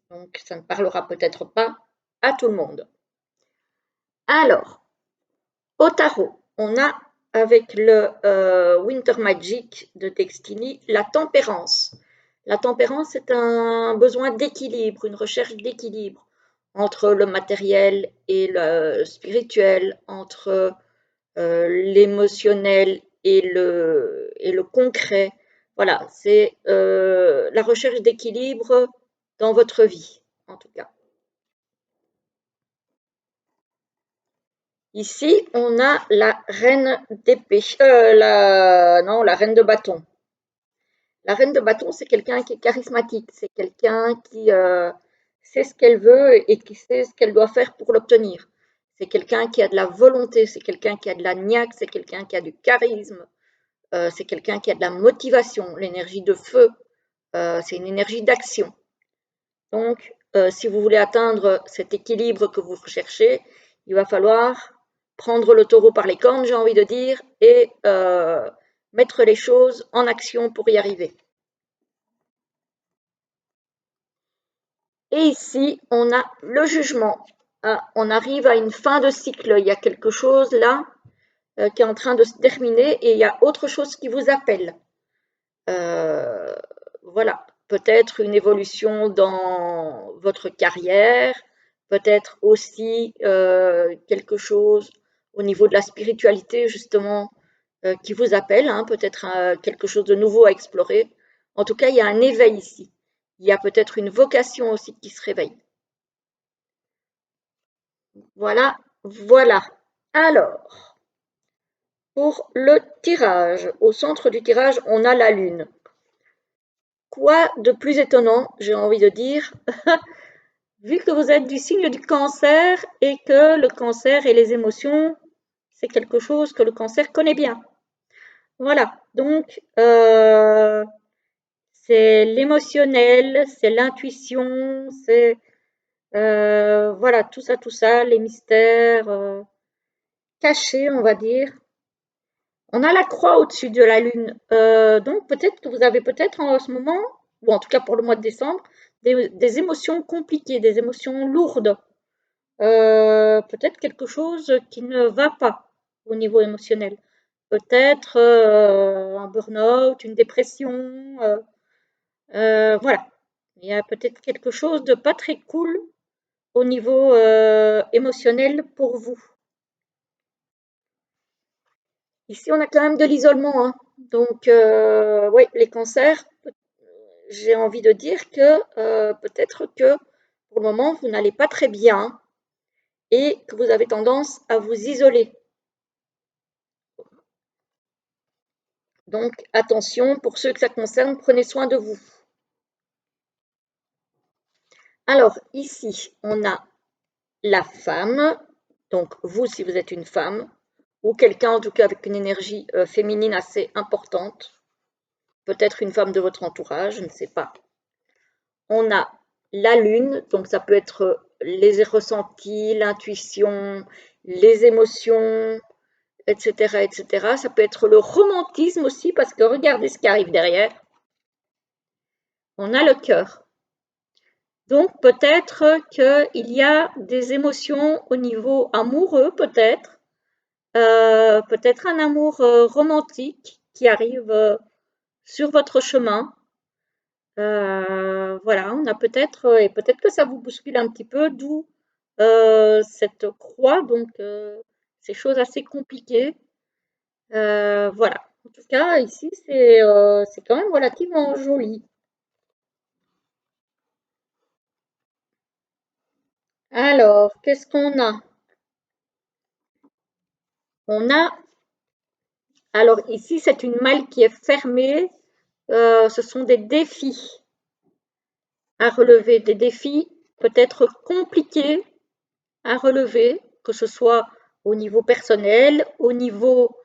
Donc ça ne parlera peut-être pas à tout le monde. Alors, au tarot, on a avec le Winter Magic de Destiny la tempérance. La tempérance est un besoin d'équilibre, une recherche d'équilibre entre le matériel et le spirituel, entre l'émotionnel et le concret. Voilà, c'est la recherche d'équilibre dans votre vie, en tout cas. Ici, on a la reine d'épée, la reine de bâton. La reine de bâton, c'est quelqu'un qui est charismatique, c'est quelqu'un qui sait ce qu'elle veut et qui sait ce qu'elle doit faire pour l'obtenir. C'est quelqu'un qui a de la volonté, c'est quelqu'un qui a de la niaque, c'est quelqu'un qui a du charisme, c'est quelqu'un qui a de la motivation. L'énergie de feu, c'est une énergie d'action. Donc, si vous voulez atteindre cet équilibre que vous recherchez, il va falloir prendre le taureau par les cornes, j'ai envie de dire, et mettre les choses en action pour y arriver. Et ici, on a le jugement. Ah, on arrive à une fin de cycle. Il y a quelque chose là qui est en train de se terminer et il y a autre chose qui vous appelle. Voilà, peut-être une évolution dans votre carrière, peut-être aussi quelque chose au niveau de la spiritualité justement qui vous appelle, hein, peut-être quelque chose de nouveau à explorer. En tout cas, il y a un éveil ici. Il y a peut-être une vocation aussi qui se réveille. Voilà, voilà. Alors, pour le tirage, au centre du tirage, on a la lune. Quoi de plus étonnant, j'ai envie de dire, vu que vous êtes du signe du cancer et que le cancer et les émotions, c'est quelque chose que le cancer connaît bien. Voilà, donc c'est l'émotionnel, c'est l'intuition, c'est voilà, tout ça, les mystères cachés, on va dire. On a la croix au-dessus de la lune, donc peut-être que vous avez peut-être en ce moment, ou en tout cas pour le mois de décembre, des émotions compliquées, des émotions lourdes, peut-être quelque chose qui ne va pas au niveau émotionnel. Peut-être un burn-out, une dépression, voilà. Il y a peut-être quelque chose de pas très cool au niveau émotionnel pour vous. Ici, on a quand même de l'isolement, hein. Donc, oui, les cancers, j'ai envie de dire que peut-être que pour le moment, vous n'allez pas très bien et que vous avez tendance à vous isoler. Donc, attention, pour ceux que ça concerne, prenez soin de vous. Alors, ici, on a la femme, donc vous, si vous êtes une femme, ou quelqu'un en tout cas avec une énergie féminine assez importante, peut-être une femme de votre entourage, je ne sais pas. On a la lune, donc ça peut être les ressentis, l'intuition, les émotions, etc., etc. Ça peut être le romantisme aussi, parce que regardez ce qui arrive derrière. On a le cœur. Donc peut-être qu'il y a des émotions au niveau amoureux, peut-être un amour romantique qui arrive sur votre chemin. Voilà, on a peut-être, et peut-être que ça vous bouscule un petit peu, d'où cette croix, donc ces choses assez compliquées. Voilà. En tout cas, ici, c'est quand même relativement joli. Alors, qu'est-ce qu'on a? On a, alors ici, c'est une malle qui est fermée. Ce sont des défis à relever, des défis peut-être compliqués à relever, que ce soit au niveau personnel, au niveau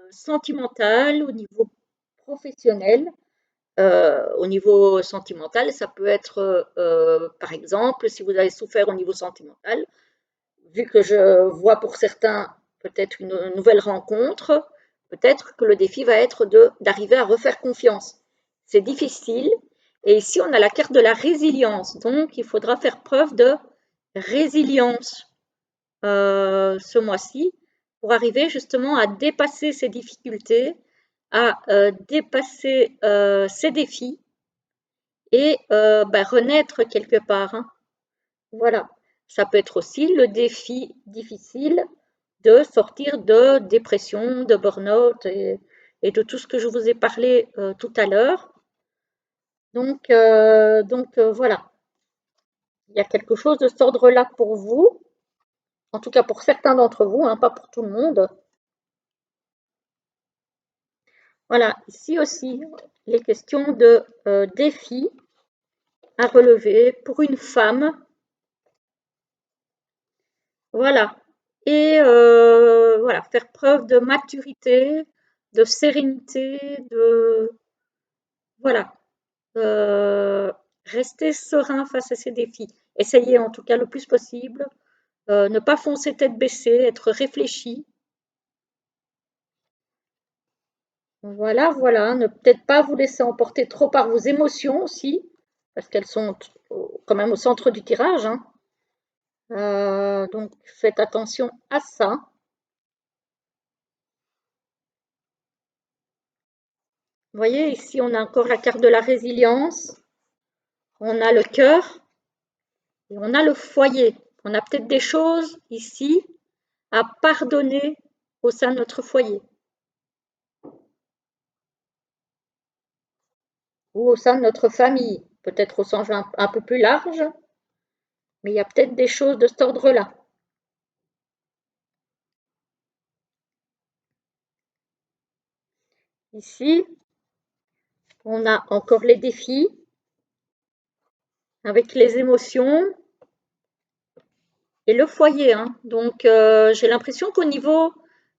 sentimental, au niveau professionnel. Au niveau sentimental, ça peut être, par exemple, si vous avez souffert au niveau sentimental, vu que je vois pour certains peut-être une nouvelle rencontre, peut-être que le défi va être d'arriver à refaire confiance. C'est difficile. Et ici, on a la carte de la résilience. Donc, il faudra faire preuve de résilience ce mois-ci pour arriver justement à dépasser ces difficultés, à dépasser ces défis et renaître quelque part, hein. Voilà. Ça peut être aussi le défi difficile de sortir de dépression, de burn-out et de tout ce que je vous ai parlé tout à l'heure. Donc voilà, il y a quelque chose de cet ordre-là pour vous, en tout cas pour certains d'entre vous, hein, pas pour tout le monde. Voilà, ici aussi, les questions de défis à relever pour une femme. Voilà. Et voilà, faire preuve de maturité, de sérénité, voilà, rester serein face à ces défis. Essayez en tout cas le plus possible, ne pas foncer tête baissée, être réfléchi. Voilà, voilà, ne peut-être pas vous laisser emporter trop par vos émotions aussi, parce qu'elles sont quand même au centre du tirage, hein. Donc faites attention à ça. Vous voyez, ici on a encore la carte de la résilience, on a le cœur et on a le foyer. On a peut-être des choses ici à pardonner au sein de notre foyer ou au sein de notre famille, peut-être au sens un peu plus large, mais il y a peut-être des choses de cet ordre-là. Ici, on a encore les défis avec les émotions et le foyer, hein. Donc, j'ai l'impression qu'au niveau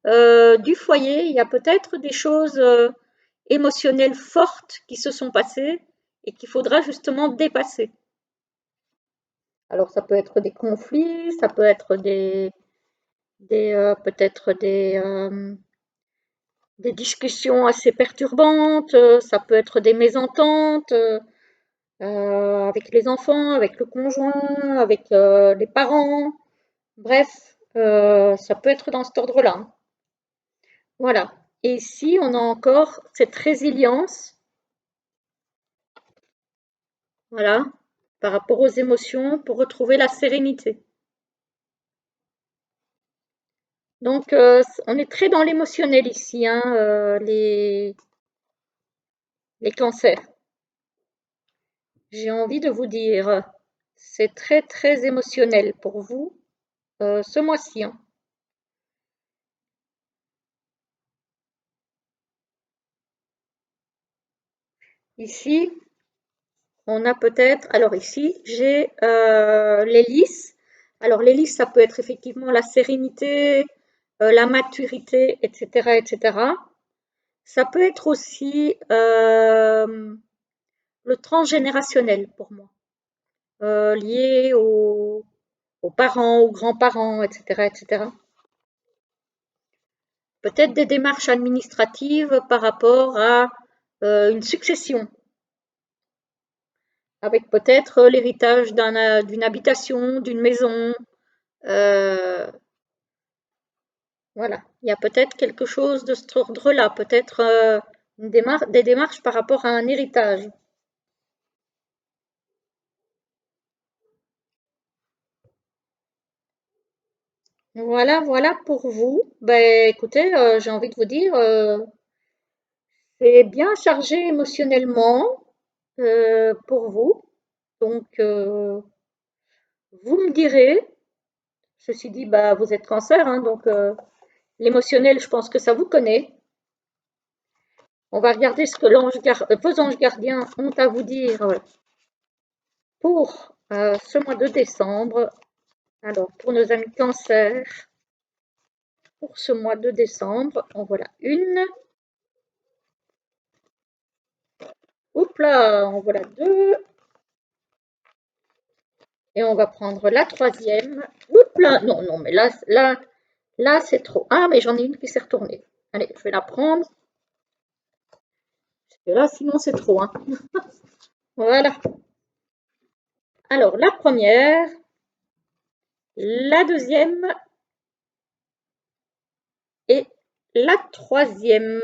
du foyer, il y a peut-être des choses émotionnelles fortes qui se sont passées et qu'il faudra justement dépasser. Alors, ça peut être des conflits, ça peut être peut-être des discussions assez perturbantes, ça peut être des mésententes avec les enfants, avec le conjoint, avec les parents. Bref, ça peut être dans cet ordre-là, hein. Voilà. Et ici, on a encore cette résilience, voilà, par rapport aux émotions pour retrouver la sérénité. Donc, on est très dans l'émotionnel ici, hein, les cancers. J'ai envie de vous dire, c'est très très émotionnel pour vous ce mois-ci, hein. Ici, on a peut-être, alors ici, j'ai l'hélice. Alors l'hélice, ça peut être effectivement la sérénité, la maturité, etc., etc. Ça peut être aussi le transgénérationnel pour moi, lié aux parents, aux grands-parents, etc., etc. Peut-être des démarches administratives par rapport à une succession, avec peut-être l'héritage d'une habitation, d'une maison. euh, voilà, il y a peut-être quelque chose de cet ordre-là, peut-être des démarches par rapport à un héritage. Voilà, voilà pour vous. Ben, écoutez, j'ai envie de vous dire, c'est bien chargé émotionnellement pour vous. Donc, vous me direz, ceci dit, bah, vous êtes cancer, hein, donc l'émotionnel, je pense que ça vous connaît. On va regarder ce que vos anges gardiens ont à vous dire pour ce mois de décembre. Alors, pour nos amis cancer, pour ce mois de décembre, en voilà une. Oups là, en voilà deux. Et on va prendre la troisième. Oups là, non, non, mais là, c'est trop. Ah, mais j'en ai une qui s'est retournée. Allez, je vais la prendre. Parce que là, sinon, c'est trop. Hein. Voilà. Alors, la première, la deuxième et la troisième.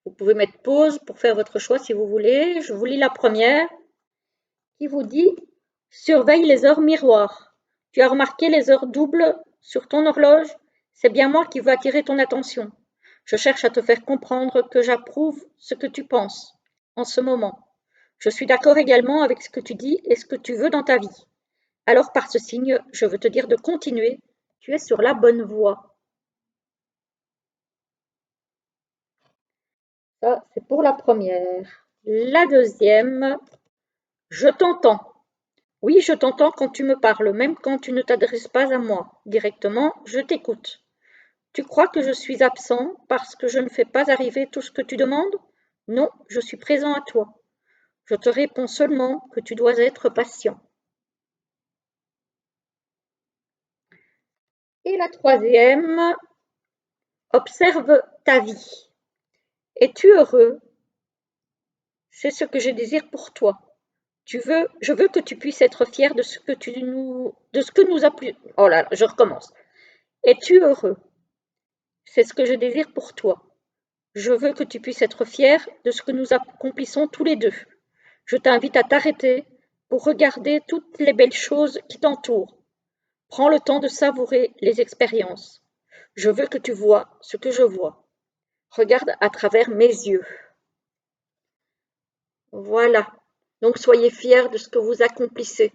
Vous pouvez mettre pause pour faire votre choix si vous voulez. Je vous lis la première qui vous dit surveille les heures miroirs. Tu as remarqué les heures doubles sur ton horloge? C'est bien moi qui veux attirer ton attention. Je cherche à te faire comprendre que j'approuve ce que tu penses en ce moment. Je suis d'accord également avec ce que tu dis et ce que tu veux dans ta vie. Alors par ce signe, je veux te dire de continuer. Tu es sur la bonne voie. Ça, c'est pour la première. La deuxième, je t'entends. Oui, je t'entends quand tu me parles, même quand tu ne t'adresses pas à moi directement, je t'écoute. Tu crois que je suis absent parce que je ne fais pas arriver tout ce que tu demandes? Non, je suis présent à toi. Je te réponds seulement que tu dois être patient. Et la troisième, observe ta vie. Es-tu heureux? C'est ce que je désire pour toi. Je veux que tu puisses être fier de ce que nous a plu. Oh là là, je recommence. Es-tu heureux? C'est ce que je désire pour toi. Je veux que tu puisses être fier de ce que nous accomplissons tous les deux. Je t'invite à t'arrêter pour regarder toutes les belles choses qui t'entourent. Prends le temps de savourer les expériences. Je veux que tu vois ce que je vois. Regarde à travers mes yeux. Voilà. Donc soyez fiers de ce que vous accomplissez,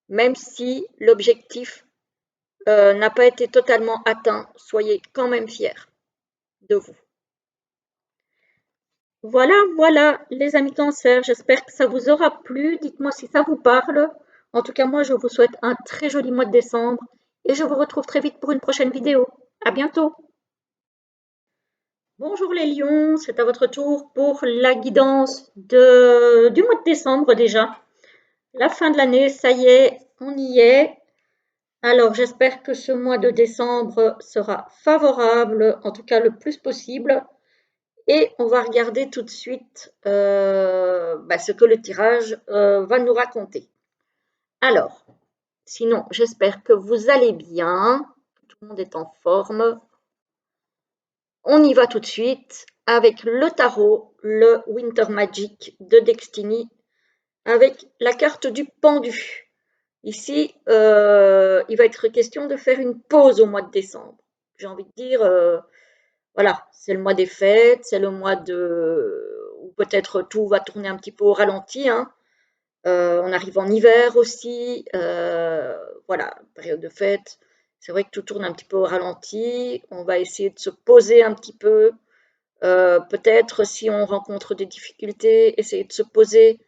même si l'objectif n'a pas été totalement atteint, soyez quand même fiers de vous. Voilà, voilà, les amis cancer, j'espère que ça vous aura plu. Dites-moi si ça vous parle. En tout cas, moi, je vous souhaite un très joli mois de décembre et je vous retrouve très vite pour une prochaine vidéo. À bientôt. Bonjour les lions, c'est à votre tour pour la guidance du mois de décembre déjà. La fin de l'année, ça y est, on y est. Alors, j'espère que ce mois de décembre sera favorable, en tout cas le plus possible. Et on va regarder tout de suite ce que le tirage va nous raconter. Alors, sinon, j'espère que vous allez bien, que tout le monde est en forme. On y va tout de suite avec le tarot, le Winter Magic de Destiny, avec la carte du pendu. Ici, il va être question de faire une pause au mois de décembre. J'ai envie de dire, voilà, c'est le mois des fêtes, c'est le mois où peut-être tout va tourner un petit peu au ralenti. Hein. On arrive en hiver aussi, voilà, période de fête. C'est vrai que tout tourne un petit peu au ralenti. On va essayer de se poser un petit peu. Peut-être si on rencontre des difficultés, essayer de se poser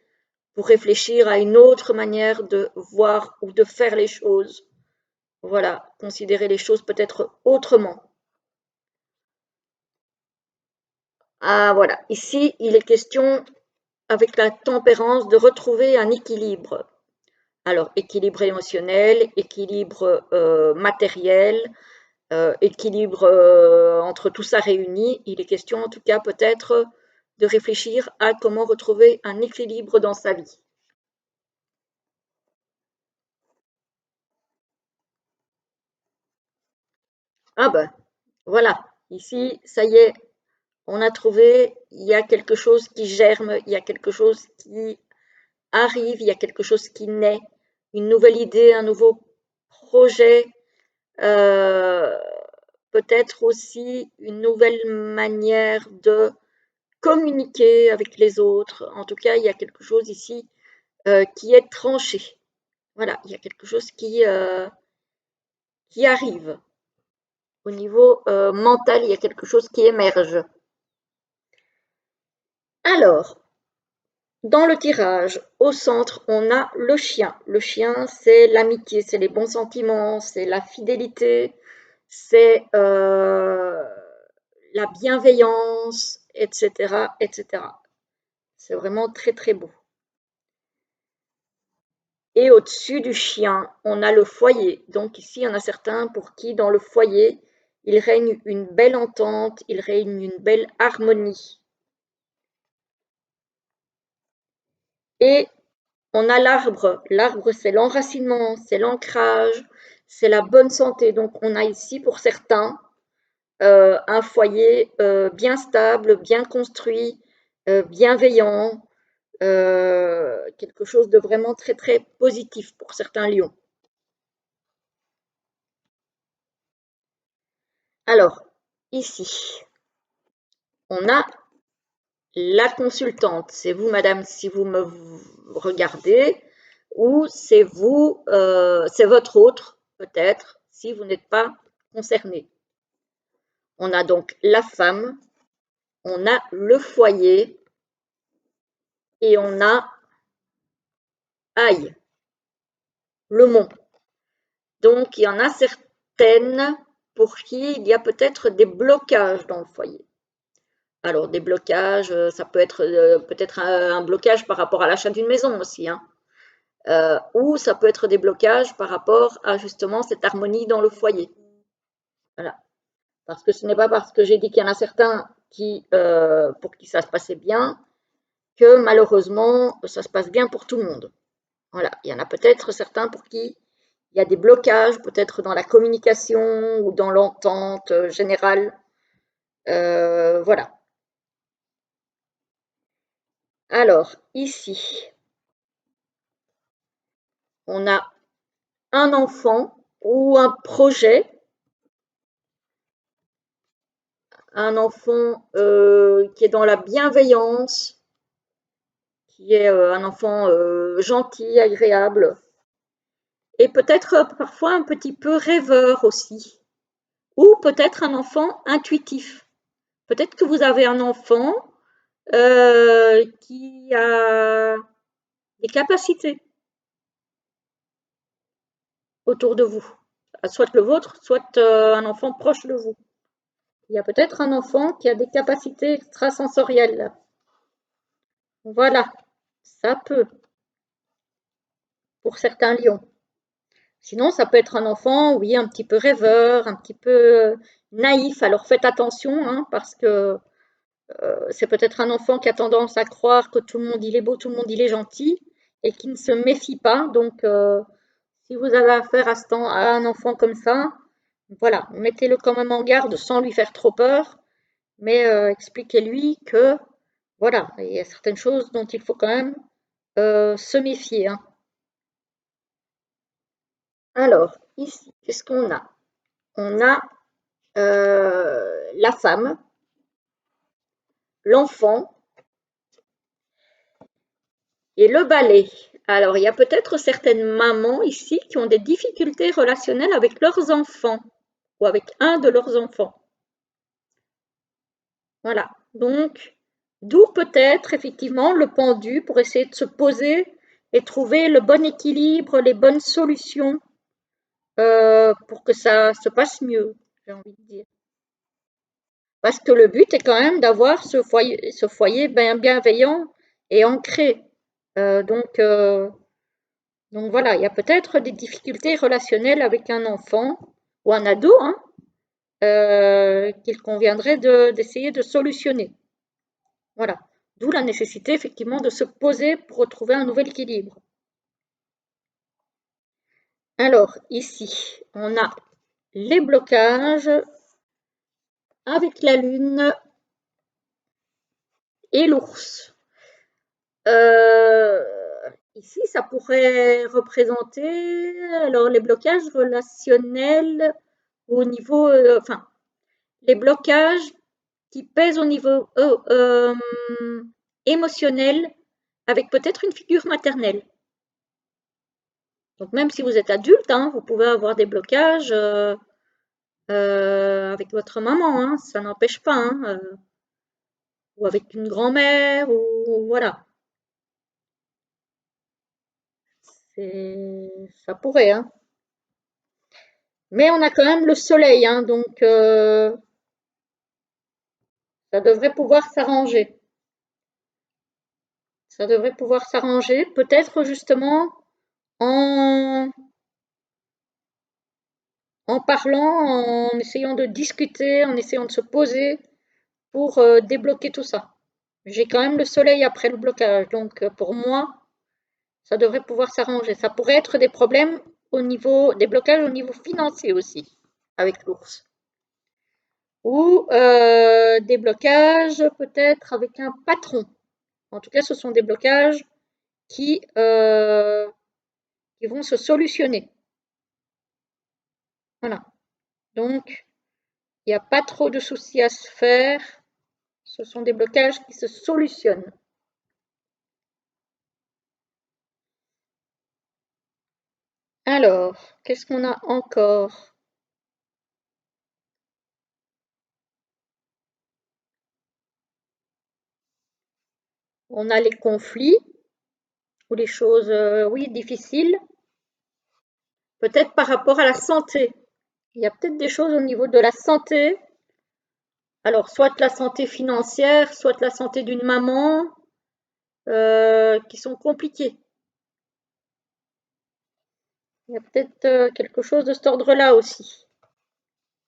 pour réfléchir à une autre manière de voir ou de faire les choses. Voilà, considérer les choses peut-être autrement. Ah voilà, ici il est question avec la tempérance de retrouver un équilibre. Alors, équilibre émotionnel, équilibre matériel, équilibre entre tout ça réuni. Il est question en tout cas peut-être de réfléchir à comment retrouver un équilibre dans sa vie. Ah ben, voilà, ici, ça y est, on a trouvé, il y a quelque chose qui germe, il y a quelque chose qui arrive, il y a quelque chose qui naît, une nouvelle idée, un nouveau projet, euh, peut-être aussi une nouvelle manière de communiquer avec les autres. En tout cas, il y a quelque chose ici qui est tranché. Voilà, il y a quelque chose qui arrive. Au niveau mental, il y a quelque chose qui émerge. Alors, dans le tirage, au centre, on a le chien. Le chien, c'est l'amitié, c'est les bons sentiments, c'est la fidélité, c'est la bienveillance, etc., etc. C'est vraiment très, très beau. Et au-dessus du chien, on a le foyer. Donc ici, il y en a certains pour qui, dans le foyer, il règne une belle entente, il règne une belle harmonie. Et on a l'arbre. L'arbre, c'est l'enracinement, c'est l'ancrage, c'est la bonne santé. Donc on a ici, pour certains, un foyer bien stable, bien construit, bienveillant, quelque chose de vraiment très, très positif pour certains lions. Alors, ici, on a la consultante. C'est vous, madame, si vous me regardez, ou c'est vous, c'est votre autre, peut-être, si vous n'êtes pas concerné. On a donc la femme, on a le foyer et on a aïe, le mont. Donc, il y en a certaines pour qui il y a peut-être des blocages dans le foyer. Alors, des blocages, ça peut être peut-être un blocage par rapport à l'achat d'une maison aussi, hein. Ou ça peut être des blocages par rapport à justement cette harmonie dans le foyer. Voilà. Parce que ce n'est pas parce que j'ai dit qu'il y en a certains qui, pour qui ça se passait bien que malheureusement ça se passe bien pour tout le monde. Voilà. Il y en a peut-être certains pour qui il y a des blocages, peut-être dans la communication ou dans l'entente générale. Voilà. Alors, ici, on a un enfant ou un projet, un enfant qui est dans la bienveillance, qui est un enfant gentil, agréable, et peut-être parfois un petit peu rêveur aussi, ou peut-être un enfant intuitif. Peut-être que vous avez un enfant qui a des capacités autour de vous, soit le vôtre, soit un enfant proche de vous. Il y a peut-être un enfant qui a des capacités extrasensorielles. Voilà, ça peut, pour certains lions. Sinon, ça peut être un enfant, oui, un petit peu rêveur, un petit peu naïf. Alors faites attention, hein, parce que c'est peut-être un enfant qui a tendance à croire que tout le monde il est beau, tout le monde il est gentil, et qui ne se méfie pas. Donc, si vous avez affaire à un enfant comme ça, voilà, mettez-le quand même en garde sans lui faire trop peur, mais expliquez-lui que, voilà, il y a certaines choses dont il faut quand même se méfier, hein. Alors, ici, qu'est-ce qu'on a? On a la femme, l'enfant et le balai. Alors, il y a peut-être certaines mamans ici qui ont des difficultés relationnelles avec leurs enfants ou avec un de leurs enfants. Voilà. Donc, d'où peut-être effectivement le pendu pour essayer de se poser et trouver le bon équilibre, les bonnes solutions pour que ça se passe mieux, j'ai envie de dire. Parce que le but est quand même d'avoir ce foyer bien bienveillant et ancré. Donc, Donc voilà, il y a peut-être des difficultés relationnelles avec un enfant ou un ado, hein, qu'il conviendrait d'essayer de solutionner. Voilà. D'où la nécessité effectivement de se poser pour retrouver un nouvel équilibre. Alors ici, on a les blocages avec la lune et l'ours. Euh, Ici, ça pourrait représenter alors les blocages relationnels au niveau, enfin, les blocages qui pèsent au niveau émotionnel avec peut-être une figure maternelle. Donc même si vous êtes adulte, hein, vous pouvez avoir des blocages avec votre maman, hein, ça n'empêche pas, hein, ou avec une grand-mère, ou voilà. Ça pourrait, hein. Mais on a quand même le soleil, hein, donc ça devrait pouvoir s'arranger. Ça devrait pouvoir s'arranger, peut-être justement en, en parlant, en essayant de discuter, en essayant de se poser pour débloquer tout ça. J'ai quand même le soleil après le blocage, donc pour moi, ça devrait pouvoir s'arranger. Ça pourrait être des problèmes au niveau des blocages au niveau financier aussi, avec l'ours. Ou des blocages peut-être avec un patron. En tout cas, ce sont des blocages qui, qui vont se solutionner. Voilà. Donc, il n'y a pas trop de soucis à se faire. Ce sont des blocages qui se solutionnent. Alors, qu'est-ce qu'on a encore? On a les conflits ou les choses, oui, difficiles. Peut-être par rapport à la santé. Il y a peut-être des choses au niveau de la santé. Alors, soit la santé financière, soit la santé d'une maman, qui sont compliquées. Il y a peut-être quelque chose de cet ordre-là aussi.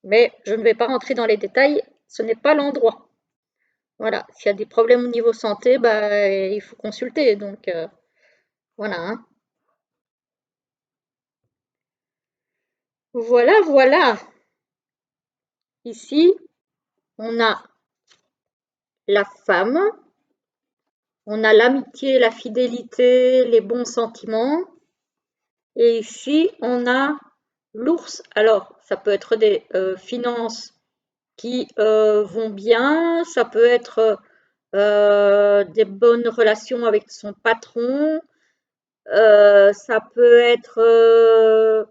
Mais je ne vais pas rentrer dans les détails, ce n'est pas l'endroit. Voilà, s'il y a des problèmes au niveau santé, bah, il faut consulter. Donc, voilà, hein. Voilà, voilà. Ici, on a la femme, on a l'amitié, la fidélité, les bons sentiments. Et ici, on a l'ours. Alors, ça peut être des finances qui vont bien, ça peut être des bonnes relations avec son patron, ça peut être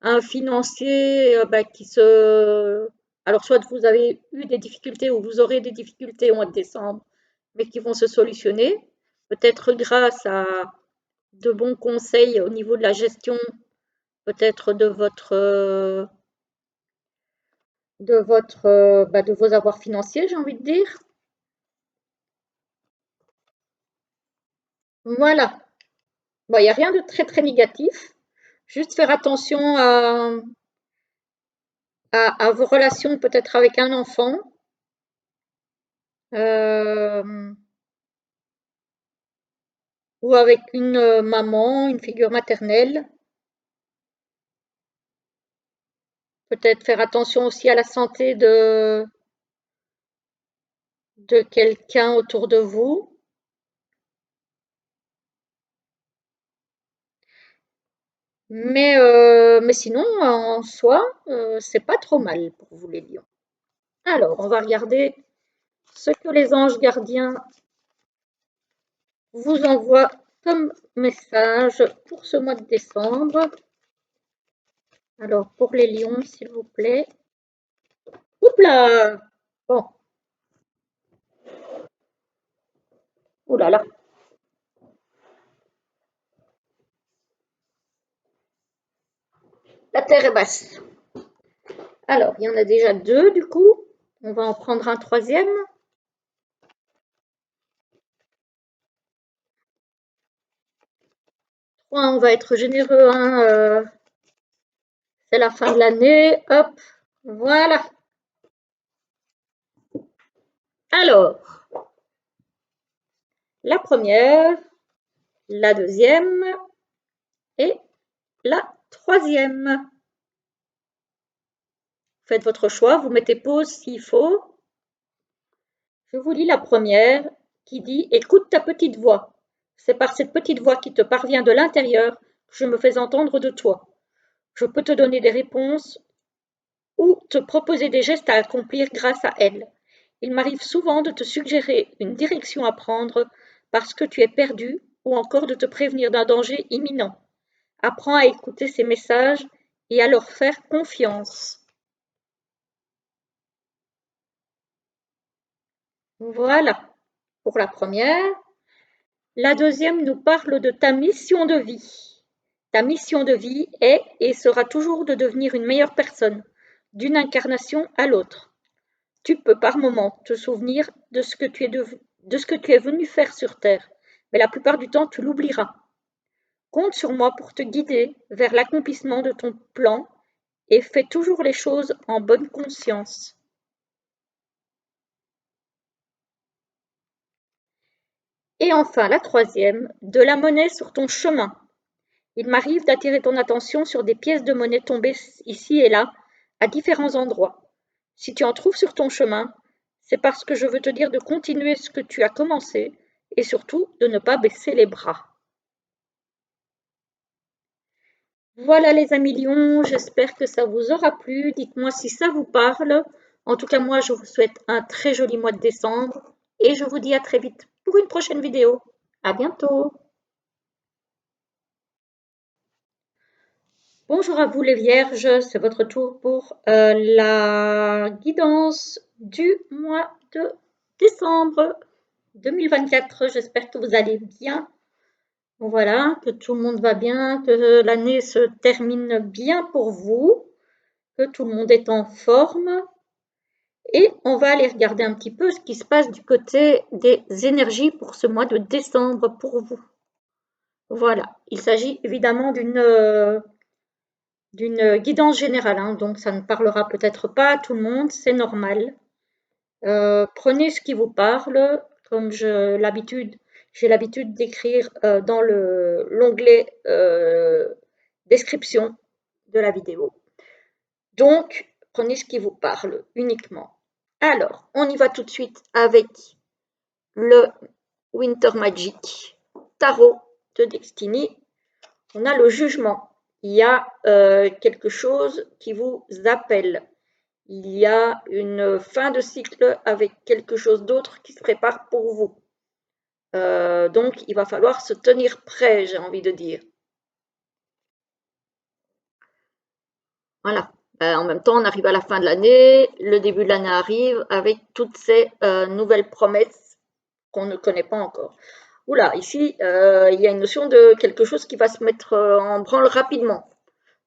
un financier bah, qui se... Alors, soit vous avez eu des difficultés ou vous aurez des difficultés au mois de décembre, mais qui vont se solutionner, peut-être grâce à de bons conseils au niveau de la gestion, peut-être de vos avoirs financiers, j'ai envie de dire. Voilà. Bon, il n'y a rien de très très négatif. Juste faire attention à vos relations peut-être avec un enfant. euh, ou avec une maman, une figure maternelle. Peut-être faire attention aussi à la santé de quelqu'un autour de vous. Mais sinon, en soi, c'est pas trop mal pour vous les lions. Alors, on va regarder ce que les anges gardiens vous envoient comme message pour ce mois de décembre. Alors, pour les lions, s'il vous plaît. Oups là! Bon. Ouh là là. La terre est basse. Alors, il y en a déjà deux du coup. On va en prendre un troisième. Ouais, on va être généreux, hein, c'est la fin de l'année. Hop, voilà. Alors, la première, la deuxième et la troisième. Faites votre choix, vous mettez pause s'il faut. Je vous lis la première qui dit: écoute ta petite voix. C'est par cette petite voix qui te parvient de l'intérieur que je me fais entendre de toi. Je peux te donner des réponses ou te proposer des gestes à accomplir grâce à elle. Il m'arrive souvent de te suggérer une direction à prendre parce que tu es perdu ou encore de te prévenir d'un danger imminent. Apprends à écouter ces messages et à leur faire confiance. Voilà pour la première. La deuxième nous parle de ta mission de vie. Ta mission de vie est et sera toujours de devenir une meilleure personne, d'une incarnation à l'autre. Tu peux par moments te souvenir de ce que tu es venu faire sur Terre, mais la plupart du temps tu l'oublieras. Compte sur moi pour te guider vers l'accomplissement de ton plan et fais toujours les choses en bonne conscience. Et enfin la troisième, de la monnaie sur ton chemin. Il m'arrive d'attirer ton attention sur des pièces de monnaie tombées ici et là, à différents endroits. Si tu en trouves sur ton chemin, c'est parce que je veux te dire de continuer ce que tu as commencé et surtout de ne pas baisser les bras. Voilà les amis lions, j'espère que ça vous aura plu. Dites-moi si ça vous parle. En tout cas, moi, je vous souhaite un très joli mois de décembre et je vous dis à très vite pour une prochaine vidéo. À bientôt. Bonjour à vous les vierges, c'est votre tour pour la guidance du mois de décembre 2024. J'espère que vous allez bien. Voilà, que tout le monde va bien, que l'année se termine bien pour vous, que tout le monde est en forme. Et on va aller regarder un petit peu ce qui se passe du côté des énergies pour ce mois de décembre pour vous. Voilà, il s'agit évidemment d'une guidance générale, hein, donc ça ne parlera peut-être pas à tout le monde, c'est normal. Prenez ce qui vous parle, comme j'ai l'habitude d'écrire dans l'onglet description de la vidéo. Donc, prenez ce qui vous parle uniquement. Alors, on y va tout de suite avec le Winter Magic Tarot de Destiny. On a le jugement. Il y a quelque chose qui vous appelle. Il y a une fin de cycle avec quelque chose d'autre qui se prépare pour vous. Donc, il va falloir se tenir prêt, j'ai envie de dire. Voilà. En même temps, on arrive à la fin de l'année, le début de l'année arrive avec toutes ces nouvelles promesses qu'on ne connaît pas encore. Oula, ici, il y a une notion de quelque chose qui va se mettre en branle rapidement.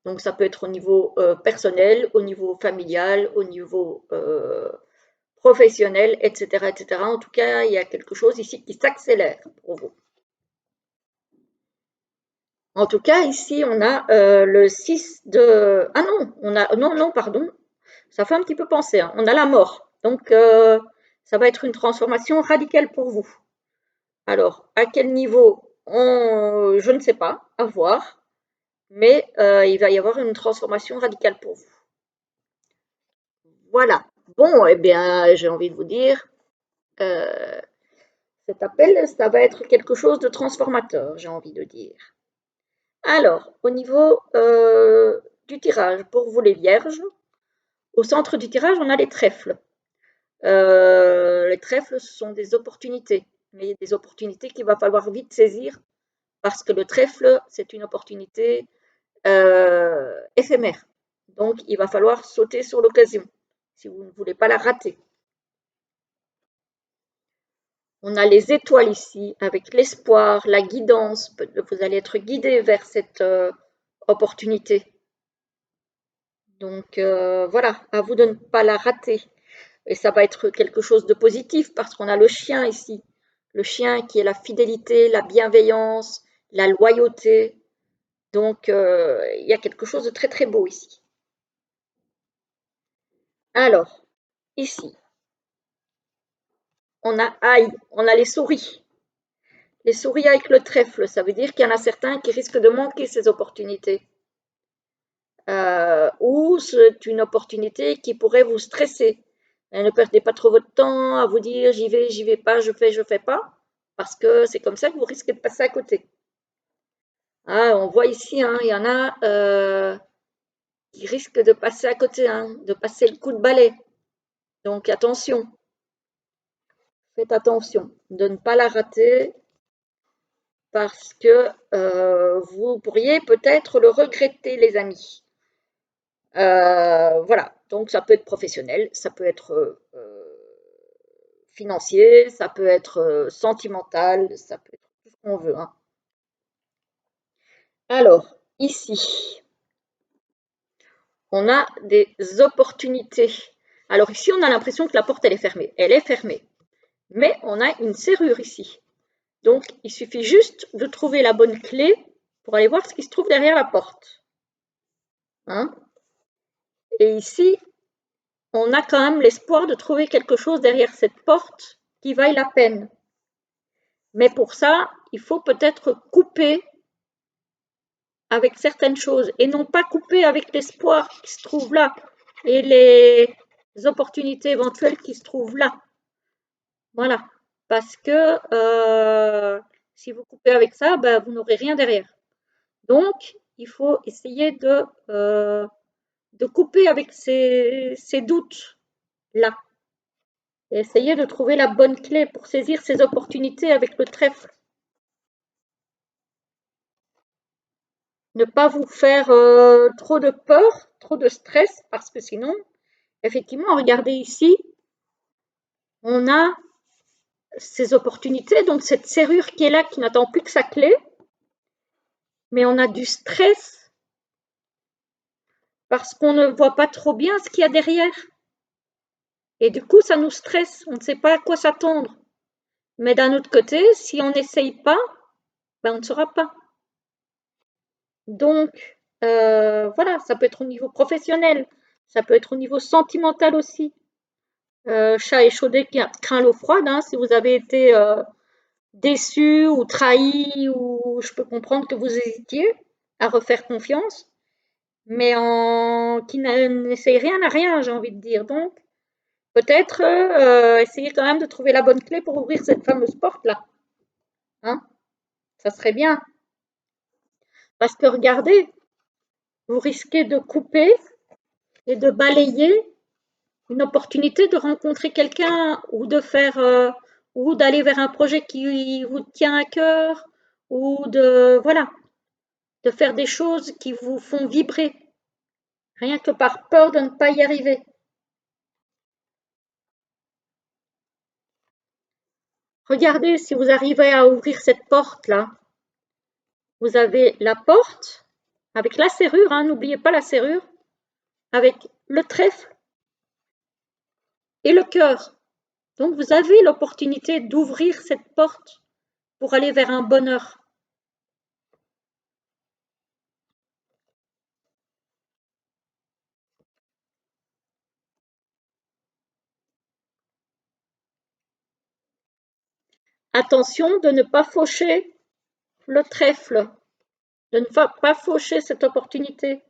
Donc, ça peut être au niveau personnel, au niveau familial, au niveau professionnel, etc., etc. En tout cas, il y a quelque chose ici qui s'accélère pour vous. En tout cas, ici, on a le 6 de... Ah non, on a... Non, non, pardon. Ça fait un petit peu penser, hein. On a la mort. Donc, ça va être une transformation radicale pour vous. Alors, à quel niveau je ne sais pas, à voir. Mais il va y avoir une transformation radicale pour vous. Voilà. Bon, eh bien, j'ai envie de vous dire, euh, cet appel, ça va être quelque chose de transformateur, j'ai envie de dire. Alors, au niveau du tirage, pour vous les vierges, au centre du tirage, on a les trèfles. Les trèfles, ce sont des opportunités, mais des opportunités qu'il va falloir vite saisir parce que le trèfle, c'est une opportunité éphémère. Donc, il va falloir sauter sur l'occasion si vous ne voulez pas la rater. On a les étoiles ici avec l'espoir, la guidance. Vous allez être guidé vers cette opportunité. Donc voilà, à vous de ne pas la rater. Et ça va être quelque chose de positif parce qu'on a le chien ici. Le chien qui est la fidélité, la bienveillance, la loyauté. Donc, il y a quelque chose de très très beau ici. Alors, ici, on a les souris. Les souris avec le trèfle, ça veut dire qu'il y en a certains qui risquent de manquer ces opportunités. Ou c'est une opportunité qui pourrait vous stresser. Ne perdez pas trop votre temps à vous dire j'y vais pas, je fais pas, parce que c'est comme ça que vous risquez de passer à côté. Ah, on voit ici, hein, il y en a qui risquent de passer à côté, hein, de passer le coup de balai. Donc attention, faites attention de ne pas la rater parce que vous pourriez peut-être le regretter, les amis. Voilà, donc ça peut être professionnel, ça peut être financier, ça peut être sentimental, ça peut être tout ce qu'on veut, hein. Alors, ici, on a des opportunités. Alors ici, on a l'impression que la porte, elle est fermée. Elle est fermée. Mais on a une serrure ici. Donc, il suffit juste de trouver la bonne clé pour aller voir ce qui se trouve derrière la porte. Hein? Et ici, on a quand même l'espoir de trouver quelque chose derrière cette porte qui vaille la peine. Mais pour ça, il faut peut-être couper avec certaines choses et non pas couper avec l'espoir qui se trouve là et les opportunités éventuelles qui se trouvent là. Voilà. Parce que si vous coupez avec ça, ben, vous n'aurez rien derrière. Donc, il faut essayer de couper avec ces doutes-là. Et essayer de trouver la bonne clé pour saisir ces opportunités avec le trèfle. Ne pas vous faire trop de peur, trop de stress, parce que sinon, effectivement, regardez ici, on a ces opportunités, donc cette serrure qui est là, qui n'attend plus que sa clé, mais on a du stress parce qu'on ne voit pas trop bien ce qu'il y a derrière. Et du coup, ça nous stresse, on ne sait pas à quoi s'attendre. Mais d'un autre côté, si on n'essaye pas, ben on ne saura pas. Donc, voilà, ça peut être au niveau professionnel, ça peut être au niveau sentimental aussi. Chat échaudé craint l'eau froide, hein, si vous avez été déçu ou trahi, ou je peux comprendre que vous hésitiez à refaire confiance, mais qui n'essaye rien à rien, j'ai envie de dire. Donc, peut-être essayer quand même de trouver la bonne clé pour ouvrir cette fameuse porte-là. Hein, ça serait bien. Parce que regardez, vous risquez de couper et de balayer une opportunité de rencontrer quelqu'un ou de faire ou d'aller vers un projet qui vous tient à cœur ou de voilà, de faire des choses qui vous font vibrer rien que par peur de ne pas y arriver. Regardez si vous arrivez à ouvrir cette porte là. Vous avez la porte avec la serrure, hein, n'oubliez pas la serrure, avec le trèfle et le cœur. Donc vous avez l'opportunité d'ouvrir cette porte pour aller vers un bonheur. Attention de ne pas faucher le trèfle, de ne pas faucher cette opportunité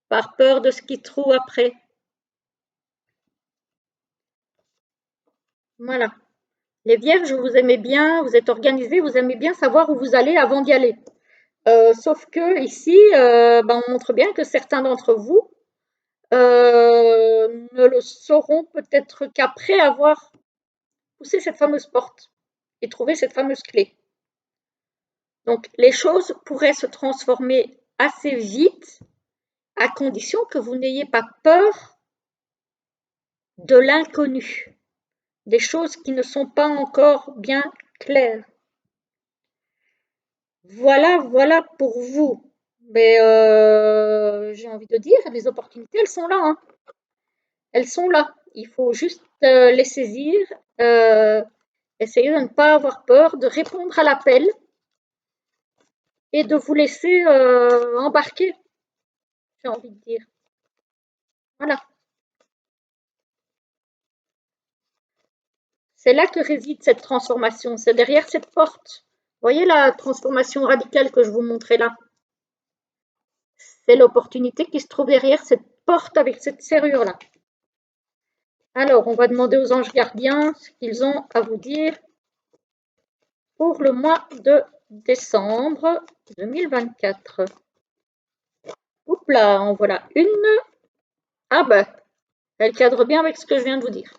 par peur de ce qui trouve après. Voilà. Les vierges, vous aimez bien, vous êtes organisés, vous aimez bien savoir où vous allez avant d'y aller. Sauf que ici, ben, on montre bien que certains d'entre vous ne le sauront peut-être qu'après avoir poussé cette fameuse porte et trouvé cette fameuse clé. Donc les choses pourraient se transformer assez vite à condition que vous n'ayez pas peur de l'inconnu, des choses qui ne sont pas encore bien claires. Voilà, voilà pour vous. Mais j'ai envie de dire, les opportunités, elles sont là, hein. Elles sont là. Il faut juste les saisir, essayer de ne pas avoir peur, de répondre à l'appel et de vous laisser embarquer, j'ai envie de dire. Voilà. C'est là que réside cette transformation, c'est derrière cette porte. Vous voyez la transformation radicale que je vous montrais là? C'est l'opportunité qui se trouve derrière cette porte avec cette serrure-là. Alors, on va demander aux anges gardiens ce qu'ils ont à vous dire pour le mois de décembre 2024. Oups là, en voilà une. Ah ben, elle cadre bien avec ce que je viens de vous dire.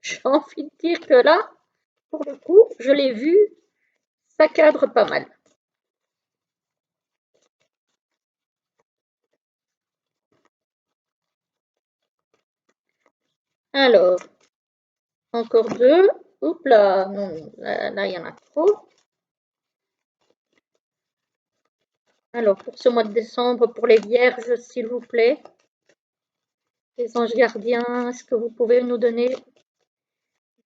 J'ai envie de dire que là, pour le coup, je l'ai vu, ça cadre pas mal. Alors, encore deux. Oups là, non, là, il y en a trop. Alors, pour ce mois de décembre, pour les vierges, s'il vous plaît, les anges gardiens, est-ce que vous pouvez nous donner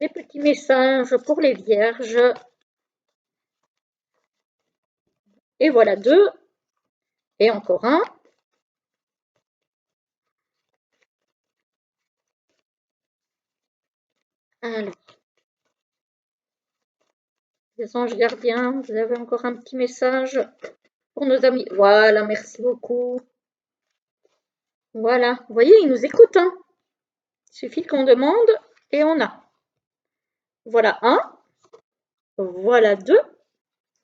des petits messages pour les vierges? Et voilà deux. Et encore un. Alors, les anges gardiens, vous avez encore un petit message pour nos amis. Voilà, merci beaucoup. Voilà, vous voyez, ils nous écoutent, hein. Il suffit qu'on demande et on a. Voilà un, voilà deux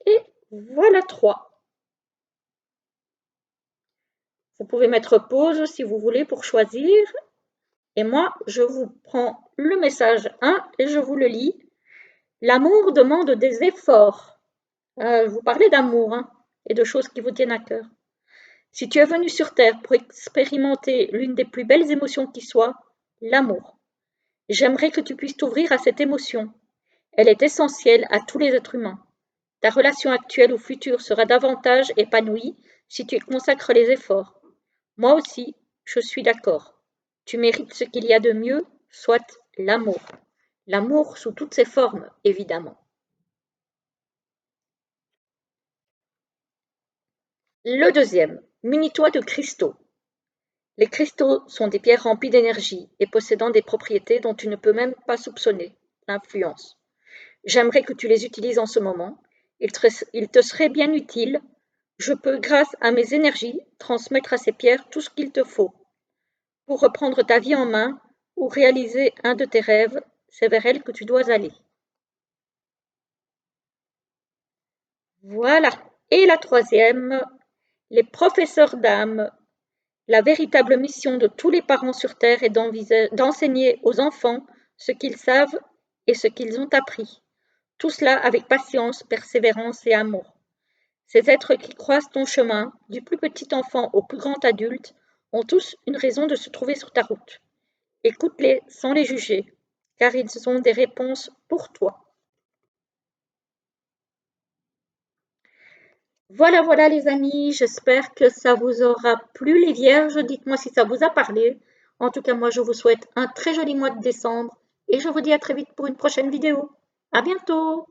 et voilà trois. Vous pouvez mettre pause si vous voulez pour choisir. Et moi, je vous prends le message 1 et je vous le lis. L'amour demande des efforts. Vous parlez d'amour, hein, et de choses qui vous tiennent à cœur. Si tu es venu sur Terre pour expérimenter l'une des plus belles émotions qui soit, l'amour, j'aimerais que tu puisses t'ouvrir à cette émotion. Elle est essentielle à tous les êtres humains. Ta relation actuelle ou future sera davantage épanouie si tu y consacres les efforts. Moi aussi, je suis d'accord. Tu mérites ce qu'il y a de mieux, soit l'amour. L'amour sous toutes ses formes, évidemment. Le deuxième, munis-toi de cristaux. Les cristaux sont des pierres remplies d'énergie et possédant des propriétés dont tu ne peux même pas soupçonner l'influence. J'aimerais que tu les utilises en ce moment. Il te serait bien utile. Je peux, grâce à mes énergies, transmettre à ces pierres tout ce qu'il te faut. Pour reprendre ta vie en main ou réaliser un de tes rêves, c'est vers elles que tu dois aller. Voilà. Et la troisième, les professeurs d'âme. La véritable mission de tous les parents sur Terre est d'enseigner aux enfants ce qu'ils savent et ce qu'ils ont appris. Tout cela avec patience, persévérance et amour. Ces êtres qui croisent ton chemin, du plus petit enfant au plus grand adulte, ont tous une raison de se trouver sur ta route. Écoute-les sans les juger, car ils ont des réponses pour toi. Voilà, voilà les amis, j'espère que ça vous aura plu les vierges. Dites-moi si ça vous a parlé. En tout cas, moi je vous souhaite un très joli mois de décembre et je vous dis à très vite pour une prochaine vidéo. À bientôt!